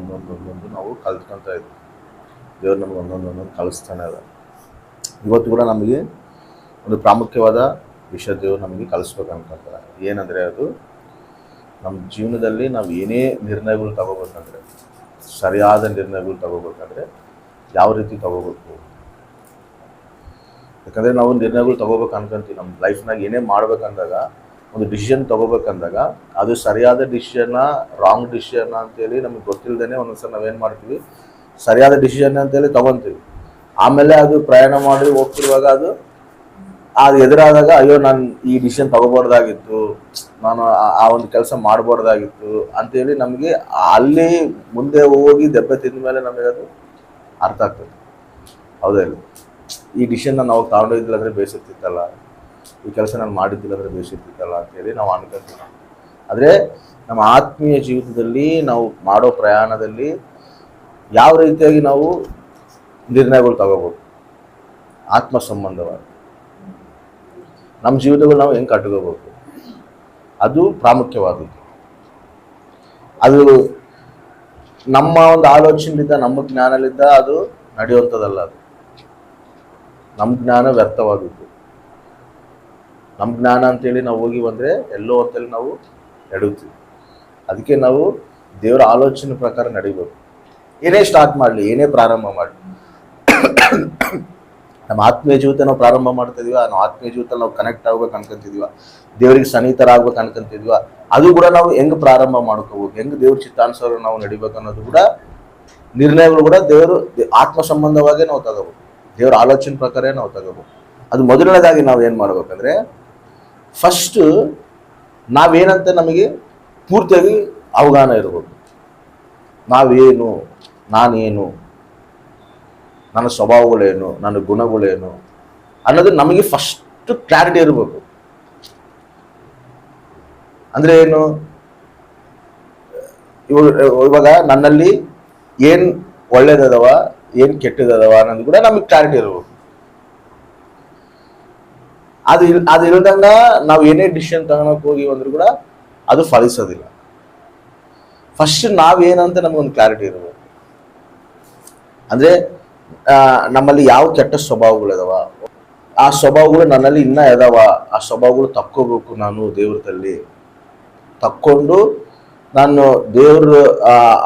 ಒಂದೊಂದು ನಾವು ಕಲ್ತ್ಕೊತಾ ಇದ್ವಿ. ದೇವ್ರು ನಮ್ಗೆ ಒಂದೊಂದು ಕಲಿಸ್ತಾನೆ ಅದ. ಇವತ್ತು ಕೂಡ ನಮಗೆ ಒಂದು ಪ್ರಾಮುಖ್ಯವಾದ ವಿಷಯ ದೇವರು ನಮಗೆ ಕಲಿಸ್ಬೇಕು ಅನ್ಕೊಂತಾರೆ. ಏನಂದರೆ ಅದು ನಮ್ಮ ಜೀವನದಲ್ಲಿ ನಾವು ಏನೇ ನಿರ್ಣಯಗಳು ತಗೋಬೇಕಂದ್ರೆ, ಸರಿಯಾದ ನಿರ್ಣಯಗಳು ತಗೋಬೇಕಂದ್ರೆ ಯಾವ ರೀತಿ ತಗೋಬೇಕು. ಯಾಕಂದರೆ ನಾವು ನಿರ್ಣಯಗಳು ತಗೋಬೇಕು ಅನ್ಕೊಂತೀವಿ. ನಮ್ಮ ಲೈಫ್ನಾಗ ಏನೇ ಮಾಡ್ಬೇಕಂದಾಗ, ಒಂದು ಡಿಸಿಷನ್ ತೊಗೋಬೇಕಂದಾಗ ಅದು ಸರಿಯಾದ ಡಿಸಿಷನ್ನ ರಾಂಗ್ ಡಿಸಿಷನ್ನ ಅಂತೇಳಿ ನಮಗೆ ಗೊತ್ತಿಲ್ಲದೇ ಒಂದೊಂದ್ಸಲ ನಾವೇನು ಮಾಡ್ತೀವಿ, ಸರಿಯಾದ ಡಿಸಿಷನ್ ಅಂತೇಳಿ ತೊಗೊತೀವಿ. ಆಮೇಲೆ ಅದು ಪ್ರಯಾಣ ಮಾಡಿ ಹೋಗ್ತಿರುವಾಗ ಅದು ಎದುರಾದಾಗ ಅಯ್ಯೋ ನಾನು ಈ ಡಿಸಿಷನ್ ತೊಗೋಬಾರ್ದಾಗಿತ್ತು, ನಾನು ಆ ಒಂದು ಕೆಲಸ ಮಾಡಬಾರ್ದಾಗಿತ್ತು ಅಂತೇಳಿ ನಮಗೆ ಅಲ್ಲಿ ಮುಂದೆ ಹೋಗಿ ದೆಬ್ಬೆ ತಿಂದ ಮೇಲೆ ನಮಗೆ ಅದು ಅರ್ಥ ಆಗ್ತದೆ. ಹೌದಾ ಇಲ್ಲ? ಈ ಡಿಸಿಷನ್ನ ನಾವು ತಗೊಂಡೋಗಿದ್ದಿಲ್ಲಾಂದರೆ ಬೇಯಿಸುತ್ತಿತ್ತಲ್ಲ, ಈ ಕೆಲಸ ನಾನು ಮಾಡಿದ್ದಿಲ್ಲಾಂದರೆ ಬೇಯಿಸುತ್ತಿತ್ತಲ್ಲ ಅಂತೇಳಿ ನಾವು ಅನ್ಕೊಂತೀವಿ. ಆದರೆ ನಮ್ಮ ಆತ್ಮೀಯ ಜೀವಿತದಲ್ಲಿ ನಾವು ಮಾಡೋ ಪ್ರಯಾಣದಲ್ಲಿ ಯಾವ ರೀತಿಯಾಗಿ ನಾವು ನಿರ್ಣಯಗಳು ತಗೋಬೇಕು, ಆತ್ಮ ಸಂಬಂಧವಾಗಿ ನಮ್ಮ ಜೀವಿತಗಳು ನಾವು ಹೆಂಗೆ ಕಟ್ಕೋಬೇಕು, ಅದು ಪ್ರಾಮುಖ್ಯವಾದದ್ದು. ಅದು ನಮ್ಮ ಒಂದು ಆಲೋಚನೆಯಿಂದ, ನಮ್ಮ ಜ್ಞಾನದಿಂದ ಅದು ನಡೆಯುವಂಥದ್ದಲ್ಲ. ಅದು ನಮ್ಮ ಜ್ಞಾನ ವ್ಯರ್ಥವಾದದ್ದು. ನಮ್ಮ ಜ್ಞಾನ ಅಂತೇಳಿ ನಾವು ಹೋಗಿ ಬಂದರೆ ಎಲ್ಲೋ ಅಂತೇಳಿ ನಾವು ನಡೆಯುತ್ತೀವಿ. ಅದಕ್ಕೆ ನಾವು ದೇವರ ಆಲೋಚನೆ ಪ್ರಕಾರ ನಡಿಬೇಕು. ಏನೇ ಸ್ಟಾರ್ಟ್ ಮಾಡಲಿ, ಏನೇ ಪ್ರಾರಂಭ ಮಾಡಲಿ, ನಮ್ಮ ಆತ್ಮೀಯ ಜೀವಿತ ನಾವು ಪ್ರಾರಂಭ ಮಾಡ್ತಿದೀವ, ನಾವು ಆತ್ಮೀಯ ಜೀವಿತ ನಾವು ಕನೆಕ್ಟ್ ಆಗ್ಬೇಕು ಅನ್ಕೊಂತಿದೀವ, ದೇವರಿಗೆ ಸನ್ನಿಹಿತರ ಆಗ್ಬೇಕು ಅನ್ಕೊಂತಿದೀವ, ಅದು ಕೂಡ ನಾವು ಹೆಂಗೆ ಪ್ರಾರಂಭ ಮಾಡ್ಕೋಬೇಕು, ಹೆಂಗೆ ದೇವ್ರ ಚಿತ್ತಾನುಸಾರ ನಾವು ನಡಿಬೇಕು ಅನ್ನೋದು ಕೂಡ ನಿರ್ಣಯಗಳು ಕೂಡ ದೇವರು ಆತ್ಮ ಸಂಬಂಧವಾಗೇ ನಾವು ತಗೋಬೇಕು. ದೇವರ ಆಲೋಚನೆ ಪ್ರಕಾರ ನಾವು ತಗೋಬೇಕು. ಅದು ಮೊದಲನೇದಾಗಿ ನಾವು ಏನು ಮಾಡ್ಬೇಕಂದ್ರೆ, ಫಸ್ಟ್ ನಾವೇನಂತ ನಮಗೆ ಪೂರ್ತಿಯಾಗಿ ಅವಗಾಹನ ಇರಬೇಕು. ನಾವೇನು, ನಾನೇನು, ನನ್ನ ಸ್ವಭಾವಗಳೇನು, ನನ್ನ ಗುಣಗಳೇನು ಅನ್ನೋದು ನಮಗೆ ಫಸ್ಟ್ ಕ್ಲಾರಿಟಿ ಇರಬೇಕು. ಅಂದರೆ ಏನು, ಇವಾಗ ನನ್ನಲ್ಲಿ ಏನು ಒಳ್ಳೇದದವ, ಏನು ಕೆಟ್ಟದದವ ಅನ್ನೋದು ಕೂಡ ನಮಗೆ ಕ್ಲಾರಿಟಿ ಇರಬೇಕು. ಅದು ಇಲ್ದಂಗ ನಾವು ಏನೇ ಡಿಸಿಷನ್ ತಗೊಳಕ್ ಹೋಗಿ ಅಂದ್ರೂ ಕೂಡ ಅದು ಫಲಿಸೋದಿಲ್ಲ. ಫಸ್ಟ್ ನಾವೇನಂತ ನಮಗೊಂದು ಕ್ಲಾರಿಟಿ ಇರಬೇಕು. ಅಂದರೆ ನಮ್ಮಲ್ಲಿ ಯಾವ ಕೆಟ್ಟ ಸ್ವಭಾವಗಳಿದಾವ, ಆ ಸ್ವಭಾವಗಳು ನನ್ನಲ್ಲಿ ಇನ್ನೂ ಇದಾವ, ಆ ಸ್ವಭಾವಗಳು ತಕ್ಕೋಬೇಕು. ನಾನು ದೇವ್ರದಲ್ಲಿ ತಕ್ಕೊಂಡು ನಾನು ದೇವ್ರ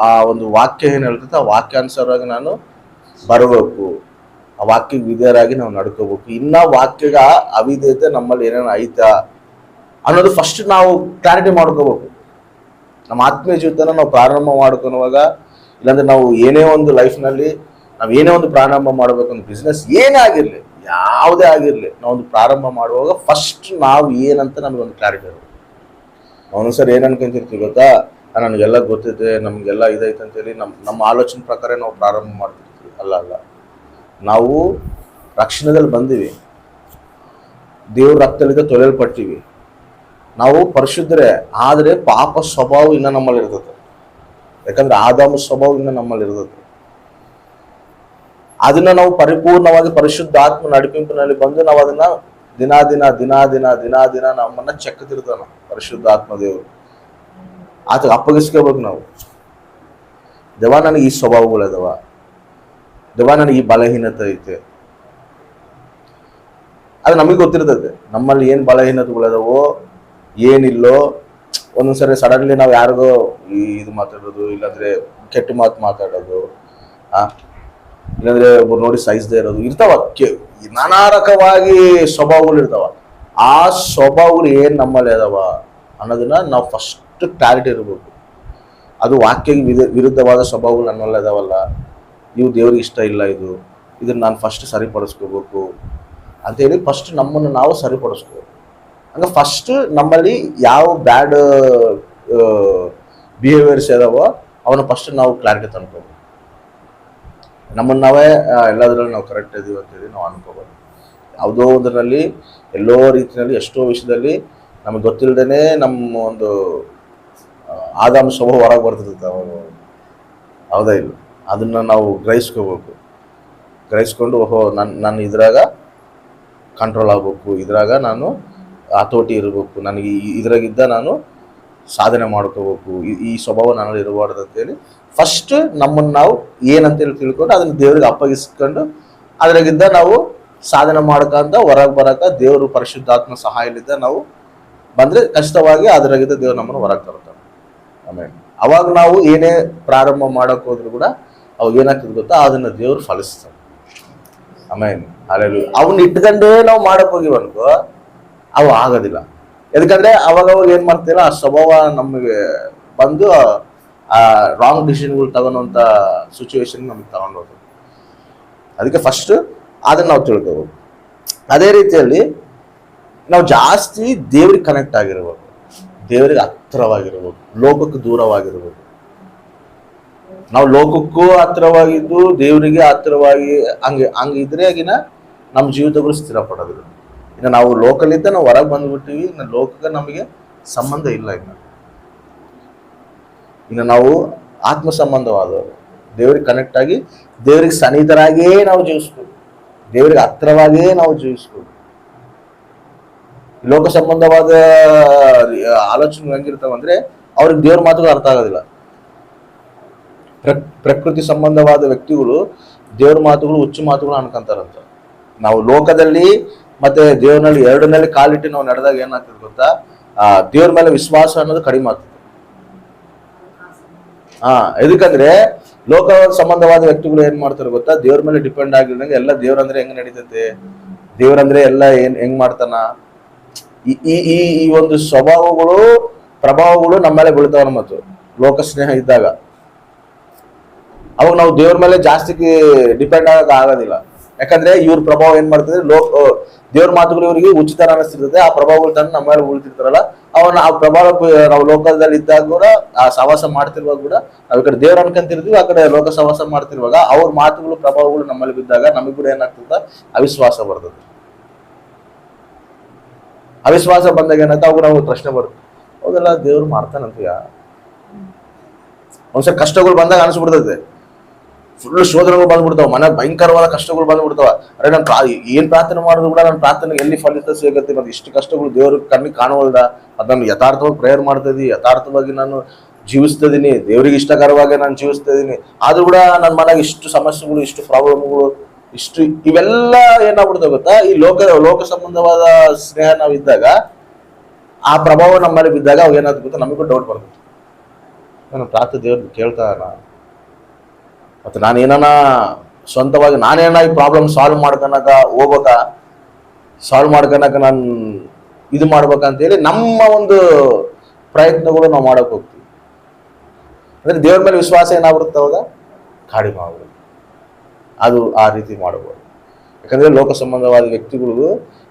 ಆ ಒಂದು ವಾಕ್ಯ ಏನು ಹೇಳ್ತೈತೆ ಆ ವಾಕ್ಯಾನುಸಾರವಾಗಿ ನಾನು ಬರಬೇಕು. ಆ ವಾಕ್ಯಕ್ಕೆ ವಿಧೇಯರಾಗಿ ನಾವು ನಡ್ಕೋಬೇಕು. ಇನ್ನ ವಾಕ್ಯಗ ಅವಿಧೇಯತೆ ನಮ್ಮಲ್ಲಿ ಏನೇನು ಐತಾ ಅನ್ನೋದು ಫಸ್ಟ್ ನಾವು ಕ್ಲಾರಿಟಿ ಮಾಡ್ಕೋಬೇಕು. ನಮ್ಮ ಆತ್ಮೀಯ ಜೀವಿತನ ನಾವು ಪ್ರಾರಂಭ ಮಾಡ್ಕೊಳುವಾಗ, ಇಲ್ಲಾಂದ್ರೆ ನಾವು ಏನೇ ಒಂದು ಲೈಫ್ನಲ್ಲಿ ನಾವು ಏನೇ ಒಂದು ಪ್ರಾರಂಭ ಮಾಡಬೇಕು, ಒಂದು ಬಿಸ್ನೆಸ್ ಏನೇ ಆಗಿರಲಿ, ಯಾವುದೇ ಆಗಿರಲಿ, ನಾವೊಂದು ಪ್ರಾರಂಭ ಮಾಡುವಾಗ ಫಸ್ಟ್ ನಾವು ಏನಂತ ನಮಗೊಂದು ಕ್ಲಾರಿಟಿ ಇರಬೇಕು. ಒಂದೊಂದ್ಸರಿ ಏನು ಅನ್ಕೊಂತಿರ್ತೀವಿ ಗೊತ್ತಾ, ನನಗೆಲ್ಲ ಗೊತ್ತೈತೆ, ನಮಗೆಲ್ಲ ಇದೈತೆ ಅಂತೇಳಿ ನಮ್ಮ ಆಲೋಚನೆ ಪ್ರಕಾರ ನಾವು ಪ್ರಾರಂಭ ಮಾಡ್ತಿರ್ತೀವಿ. ಅಲ್ಲ, ನಾವು ರಕ್ಷಣೆದಲ್ಲಿ ಬಂದೀವಿ, ದೇವ್ರ ರಕ್ತದಿಂದ ತೊಳೆಯಲ್ಪಟ್ಟಿವಿ, ನಾವು ಪರಿಶುದ್ಧರೇ. ಆದರೆ ಪಾಪ ಸ್ವಭಾವ ಇನ್ನೂ ನಮ್ಮಲ್ಲಿ ಇರ್ತದೆ. ಯಾಕಂದ್ರೆ ಆದಾಮ ಸ್ವಭಾವ ಇನ್ನೂ ನಮ್ಮಲ್ಲಿ ಇರ್ತದೆ. ಅದನ್ನ ನಾವು ಪರಿಪೂರ್ಣವಾಗಿ ಪರಿಶುದ್ಧ ಆತ್ಮ ನಡಿಪಿಂಪಿನಲ್ಲಿ ಬಂದು ನಾವು ಅದನ್ನ ದಿನ ನಮ್ಮನ್ನ ಚೆಕ್ತಿರ್ತಾನ ಪರಿಶುದ್ಧ ಆತ್ಮ ದೇವರು. ಆತ ಅಪ್ಪಗಿಸ್ಕೋಬೇಕು ನಾವು. ದೇವ, ನನಗೆ ಈ ಸ್ವಭಾವಗಳಿದಾವ, ದೇವ ನನಗೆ ಈ ಬಲಹೀನತೆ ಐತೆ. ಅದು ನಮಗೆ ಗೊತ್ತಿರ್ತದೆ ನಮ್ಮಲ್ಲಿ ಏನು ಬಲಹೀನತೆಗಳಿದಾವೋ ಏನಿಲ್ಲೋ. ಒಂದೊಂದ್ಸರಿ ಸಡನ್ಲಿ ನಾವು ಯಾರಿಗೋ ಇದು ಮಾತಾಡೋದು, ಇಲ್ಲಾಂದ್ರೆ ಕೆಟ್ಟ ಮಾತು ಮಾತಾಡೋದು, ಇಲ್ಲಾಂದ್ರೆ ಒಬ್ಬರು ನೋಡಿ ಸಹಿಸದೇ ಇರೋದು ಇರ್ತಾವ. ನಾನಾ ರಕವಾಗಿ ಸ್ವಭಾವಗಳು ಇರ್ತಾವ. ಆ ಸ್ವಭಾವಗಳು ಏನು ನಮ್ಮಲ್ಲಿ ಅದಾವ ಅನ್ನೋದನ್ನ ನಾವು ಫಸ್ಟ್ ಕ್ಲಾರಿಟಿ ಇರಬೇಕು. ಅದು ವಾಕ್ಯಕ್ಕೆ ವಿರುದ್ಧವಾದ ಸ್ವಭಾವಗಳು ನನ್ನಲ್ಲಿ ಅದಾವಲ್ಲ, ಇವು ದೇವ್ರಿಗೆ ಇಷ್ಟ ಇಲ್ಲ, ಇದನ್ನ ನಾನು ಫಸ್ಟ್ ಸರಿಪಡಿಸ್ಕೋಬೇಕು ಅಂತೇಳಿ ಫಸ್ಟ್ ನಮ್ಮನ್ನು ನಾವು ಸರಿಪಡಿಸ್ಕೋಬೇಕು. ಹಂಗೆ ಫಸ್ಟ್ ನಮ್ಮಲ್ಲಿ ಯಾವ ಬ್ಯಾಡ್ ಬಿಹೇವಿಯರ್ಸ್ ಇದಾವೋ ಅವನ್ನ ಫಸ್ಟ್ ನಾವು ಕ್ಲಾರಿಟಿ ತಂದ್ಕೋಬೇಕು. ನಮ್ಮನ್ನು ನಾವೇ ಎಲ್ಲದರಲ್ಲೂ ನಾವು ಕರೆಕ್ಟ್ ಇದೀವಿ ಅಂತೇಳಿ ನಾವು ಅನ್ಕೋಬೋದು. ಯಾವುದೋ ಒಂದರಲ್ಲಿ ಎಲ್ಲೋ ರೀತಿಯಲ್ಲಿ ಎಷ್ಟೋ ವಿಷಯದಲ್ಲಿ ನಮಗೆ ಗೊತ್ತಿಲ್ಲದೇ ನಮ್ಮ ಒಂದು ಆದಾಮ ಸ್ವಭಾವ ಹೊರಗೆ ಬರ್ತದೆ. ಹೌದಾ ಇಲ್ಲ? ಅದನ್ನು ನಾವು ಗ್ರಹಿಸ್ಕೊಂಡು ಓಹೋ ನಾನು ಇದ್ರಾಗ ಕಂಟ್ರೋಲ್ ಆಗಬೇಕು, ಇದ್ರಾಗ ನಾನು ಹತೋಟಿ ಇರಬೇಕು, ನನಗೆ ಇದ್ರಾಗಿದ್ದ ನಾನು ಸಾಧನೆ ಮಾಡ್ಕೋಬೇಕು, ಈ ಸ್ವಭಾವ ನನ್ನಲ್ಲಿ ಇರಬಾರ್ದು ಅಂತೇಳಿ ಫಸ್ಟ್ ನಮ್ಮನ್ನು ನಾವು ಏನಂತೇಳಿ ತಿಳ್ಕೊಂಡು ಅದನ್ನು ದೇವರಿಗೆ ಅಪ್ಪಗಿಸ್ಕೊಂಡು ಅದ್ರಾಗಿಂದ ನಾವು ಸಾಧನೆ ಮಾಡ್ಕೊಂತ ಹೊರಗೆ ಬರಕ ದೇವರು ಪರಿಶುದ್ಧಾತ್ಮ ಸಹಾಯದಿಂದ ನಾವು ಬಂದ್ರೆ ಖಚಿತವಾಗಿ ಅದರಾಗಿದ್ದ ದೇವ್ರು ನಮ್ಮನ್ನು ಹೊರಗೆ ತರ್ತಾರೆ. ಆಮೇಲೆ ಅವಾಗ ನಾವು ಏನೇ ಪ್ರಾರಂಭ ಮಾಡಕ್ ಹೋದ್ರು ಕೂಡ ಅವಾಗ ಏನಾಗ್ತದೆ ಗೊತ್ತಾ, ಅದನ್ನ ದೇವ್ರು ಫಲಿಸ್ತಾರೆ. ಆಮೇಲೆ ಅಲ್ಲೆಲ್ಲ ಅವನ್ನ ಇಟ್ಕೊಂಡೇ ನಾವು ಮಾಡಕ್ ಹೋಗಿವನ್ಕೋ ಅವು ಆಗೋದಿಲ್ಲ. ಯಾಕಂದ್ರೆ ಅವಾಗ ಏನ್ ಮಾಡ್ತೀರಾ, ಆ ಸ್ವಭಾವ ನಮಗೆ ಬಂದು ಆ ರಾಂಗ್ ಡಿಸಿಷನ್ಗಳು ತಗೊಳ್ಳೋಂಥ ಸಿಚುವೇಶನ್ ನಮ್ಗೆ ತಗೊಂಡು ಹೋಗ್ತದೆ. ಅದಕ್ಕೆ ಫಸ್ಟ್ ಅದನ್ನ ನಾವು ತಿಳ್ಕೋಬೇಕು. ಅದೇ ರೀತಿಯಲ್ಲಿ ನಾವು ಜಾಸ್ತಿ ದೇವ್ರಿಗೆ ಕನೆಕ್ಟ್ ಆಗಿರ್ಬೇಕು, ದೇವರಿಗೆ ಹತ್ತಿರವಾಗಿರ್ಬೇಕು, ಲೋಕಕ್ಕೆ ದೂರವಾಗಿರ್ಬೇಕು. ನಾವು ಲೋಕಕ್ಕೂ ಹತ್ತಿರವಾಗಿದ್ದು ದೇವರಿಗೆ ಹತ್ತಿರವಾಗಿ ಹಂಗಿದ್ರೆ ಆಗಿನ ನಮ್ಮ ಜೀವಿತಗಳು ಸ್ಥಿರ ಪಡೋದಿಲ್ಲ. ಇನ್ನು ನಾವು ಲೋಕಲಿದ್ದ ನಾವು ಹೊರಗೆ ಬಂದ್ಬಿಟ್ಟಿವಿ, ಇನ್ನು ಲೋಕಕ್ಕೆ ನಮಗೆ ಸಂಬಂಧ ಇಲ್ಲ. ಇನ್ನು ನಾವು ಆತ್ಮ ಸಂಬಂಧವಾದವರು, ದೇವರಿಗೆ ಕನೆಕ್ಟ್ ಆಗಿ ದೇವರಿಗೆ ಸನ್ನಿಹಿತರಾಗಿಯೇ ನಾವು ಜೀವಿಸ್ಬೇಕು, ದೇವರಿಗೆ ಹತ್ತಿರವಾಗಿಯೇ ನಾವು ಜೀವಿಸ್ಬೇಕು. ಲೋಕ ಸಂಬಂಧವಾದ ಆಲೋಚನೆ ಹೆಂಗಿರ್ತಾವಂದ್ರೆ ಅವ್ರಿಗೆ ದೇವ್ರ ಮಾತುಗಳು ಅರ್ಥ ಆಗೋದಿಲ್ಲ. ಪ್ರಕೃತಿ ಸಂಬಂಧವಾದ ವ್ಯಕ್ತಿಗಳು ದೇವ್ರ ಮಾತುಗಳು ಹುಚ್ಚು ಮಾತುಗಳು ಅನ್ಕೊಂತಾರಂತ. ನಾವು ಲೋಕದಲ್ಲಿ ಮತ್ತೆ ದೇವ್ರನಲ್ಲಿ ಎರಡನಲ್ಲಿ ಕಾಲಿಟ್ಟು ನಾವು ನಡೆದಾಗ ಏನಾಗ್ತದೆ ಗೊತ್ತಾ, ದೇವ್ರ ಮೇಲೆ ವಿಶ್ವಾಸ ಅನ್ನೋದು ಕಡಿಮೆ ಆಗ್ತದೆ. ಎದಕ್ಕಂದ್ರೆ ಲೋಕ ಸಂಬಂಧವಾದ ವ್ಯಕ್ತಿಗಳು ಏನ್ ಮಾಡ್ತಾರೆ ಗೊತ್ತಾ, ದೇವ್ರ ಮೇಲೆ ಡಿಪೆಂಡ್ ಆಗಿರ್ದಂಗೆ ಎಲ್ಲ ದೇವ್ರಂದ್ರೆ ಹೆಂಗ್ ನಡೀತೈತೆ, ದೇವ್ರಂದ್ರೆ ಎಲ್ಲ ಹೆಂಗ್ ಮಾಡ್ತಾನ, ಈ ಒಂದು ಸ್ವಭಾವಗಳು ಪ್ರಭಾವಗಳು ನಮ್ಮ ಮೇಲೆ ಬೀಳ್ತಾವ. ಮತ್ತು ಲೋಕ ಸ್ನೇಹ ಇದ್ದಾಗ ಅವಾಗ ನಾವು ದೇವ್ರ ಮೇಲೆ ಜಾಸ್ತಿ ಡಿಪೆಂಡ್ ಆಗಕ್ ಆಗೋದಿಲ್ಲ. ಯಾಕಂದ್ರೆ ಇವ್ರ ಪ್ರಭಾವ ಏನ್ ಮಾಡ್ತದೆ, ದೇವ್ರ ಮಾತುಗಳು ಇವರಿಗೆ ಉಚಿತ ಅನಿಸ್ತಿರ್ತದೆ, ಆ ಪ್ರಭಾವಗಳು ತಂದು ನಮ್ಮ ಮೇಲೆ ಉಳಿತಿರ್ತಾರಲ್ಲ, ಅವನ್ನ ಆ ಪ್ರಭಾವ ನಾವು ಲೋಕದಲ್ಲಿ ಇದ್ದಾಗ ಕೂಡ ಆ ಸಹವಾಸ ಮಾಡ್ತಿರುವಾಗ ಕೂಡ ನಾವು ಈ ಕಡೆ ದೇವ್ರ ಅನ್ಕೊಂತಿರ್ತೀವಿ, ಆ ಕಡೆ ಲೋಕ ಸಹವಾಸ ಮಾಡ್ತಿರುವಾಗ ಅವ್ರ ಮಾತುಗಳು ಪ್ರಭಾವಗಳು ನಮ್ಮಲ್ಲಿ ಬಿದ್ದಾಗ ನಮಗ್ ಕೂಡ ಏನಾಗ್ತದ, ಅವಿಶ್ವಾಸ ಬರ್ತದೆ. ಅವಿಶ್ವಾಸ ಬಂದಾಗ ಏನಾಗ್ತದೆ, ಅವಾಗ ನಾವು ಪ್ರಶ್ನೆ ಬರುತ್ತೆ, ಹೌದಲ್ಲ ದೇವ್ರು ಮಾಡ್ತಾನಂತೀಯ. ಒಂದ್ಸಲ ಕಷ್ಟಗಳು ಬಂದಾಗ ಅನಿಸ್ಬಿಡ್ತೈತೆ, ಫುಲ್ ಶೋಧನೆಗಳು ಬಂದ್ಬಿಡ್ತಾವ, ಮನೆ ಭಯಂಕರವಾದ ಕಷ್ಟಗಳು ಬಂದ್ಬಿಡ್ತಾವ. ಅರೆ ನಾನು ಏನ್ ಪ್ರಾರ್ಥನೆ ಮಾಡಿದ್ರು ಕೂಡ ನನ್ನ ಪ್ರಾರ್ಥನೆಗೆ ಎಲ್ಲಿ ಫಲಿತ ಸಿಗತ್ತೆ, ಮತ್ತೆ ಇಷ್ಟು ಕಷ್ಟಗಳು ದೇವ್ರ ಕಣ್ಣಿಗೆ ಕಾಣವಲ್ದ, ಅದ್ ನಾನು ಯಥಾರ್ಥವಾಗಿ ಪ್ರೇಯರ್ ಮಾಡ್ತಾ ಇದೀನಿ, ಯಥಾರ್ಥವಾಗಿ ನಾನು ಜೀವಿಸ್ತಾ ಇದೀನಿ, ದೇವ್ರಿಗೆ ಇಷ್ಟಕರವಾಗಿ ನಾನು ಜೀವಿಸ್ತಾ ಇದೀನಿ, ಆದ್ರೂ ಕೂಡ ನನ್ನ ಮನೆಗೆ ಇಷ್ಟು ಸಮಸ್ಯೆಗಳು, ಇಷ್ಟು ಪ್ರಾಬ್ಲಮ್ಗಳು, ಇಷ್ಟು ಇವೆಲ್ಲ ಏನಾಗ್ಬಿಡ್ತಾವ ಗೊತ್ತಾ, ಈ ಲೋಕ ಸಂಬಂಧವಾದ ಸ್ನೇಹ ನಾವು ಇದ್ದಾಗ ಆ ಪ್ರಭಾವ ನಮ್ಮ ಮೇಲೆ ಬಿದ್ದಾಗ ಅವಾಗ ಏನಾದ್ರು ಗೊತ್ತಾ, ನಮಗೂ ಡೌಟ್ ಬರ್ತದೆ, ನಾನು ಪ್ರಾರ್ಥನೆ ದೇವ್ರ ಕೇಳ್ತಾನ, ಮತ್ತೆ ನಾನೇನ ಸ್ವಂತವಾಗಿ ನಾನೇನ ಈ ಪ್ರಾಬ್ಲಮ್ ಸಾಲ್ವ್ ಮಾಡ್ಕೊಳಕ ನಾನು ಇದು ಮಾಡ್ಬೇಕಂತೇಳಿ ನಮ್ಮ ಒಂದು ಪ್ರಯತ್ನಗಳು ನಾವು ಮಾಡಕ್ ಹೋಗ್ತೀವಿ. ಅಂದ್ರೆ ದೇವ್ರ ಮೇಲೆ ವಿಶ್ವಾಸ ಏನಾಗ್ಬಿಡುತ್ತೆ ಅವಾಗ ಕಡಿಮೆ ಆಗ್ಬಿಡುತ್ತೆ. ಅದು ಆ ರೀತಿ ಮಾಡಬಹುದು. ಯಾಕಂದ್ರೆ ಲೋಕ ಸಂಬಂಧವಾದ ವ್ಯಕ್ತಿಗಳು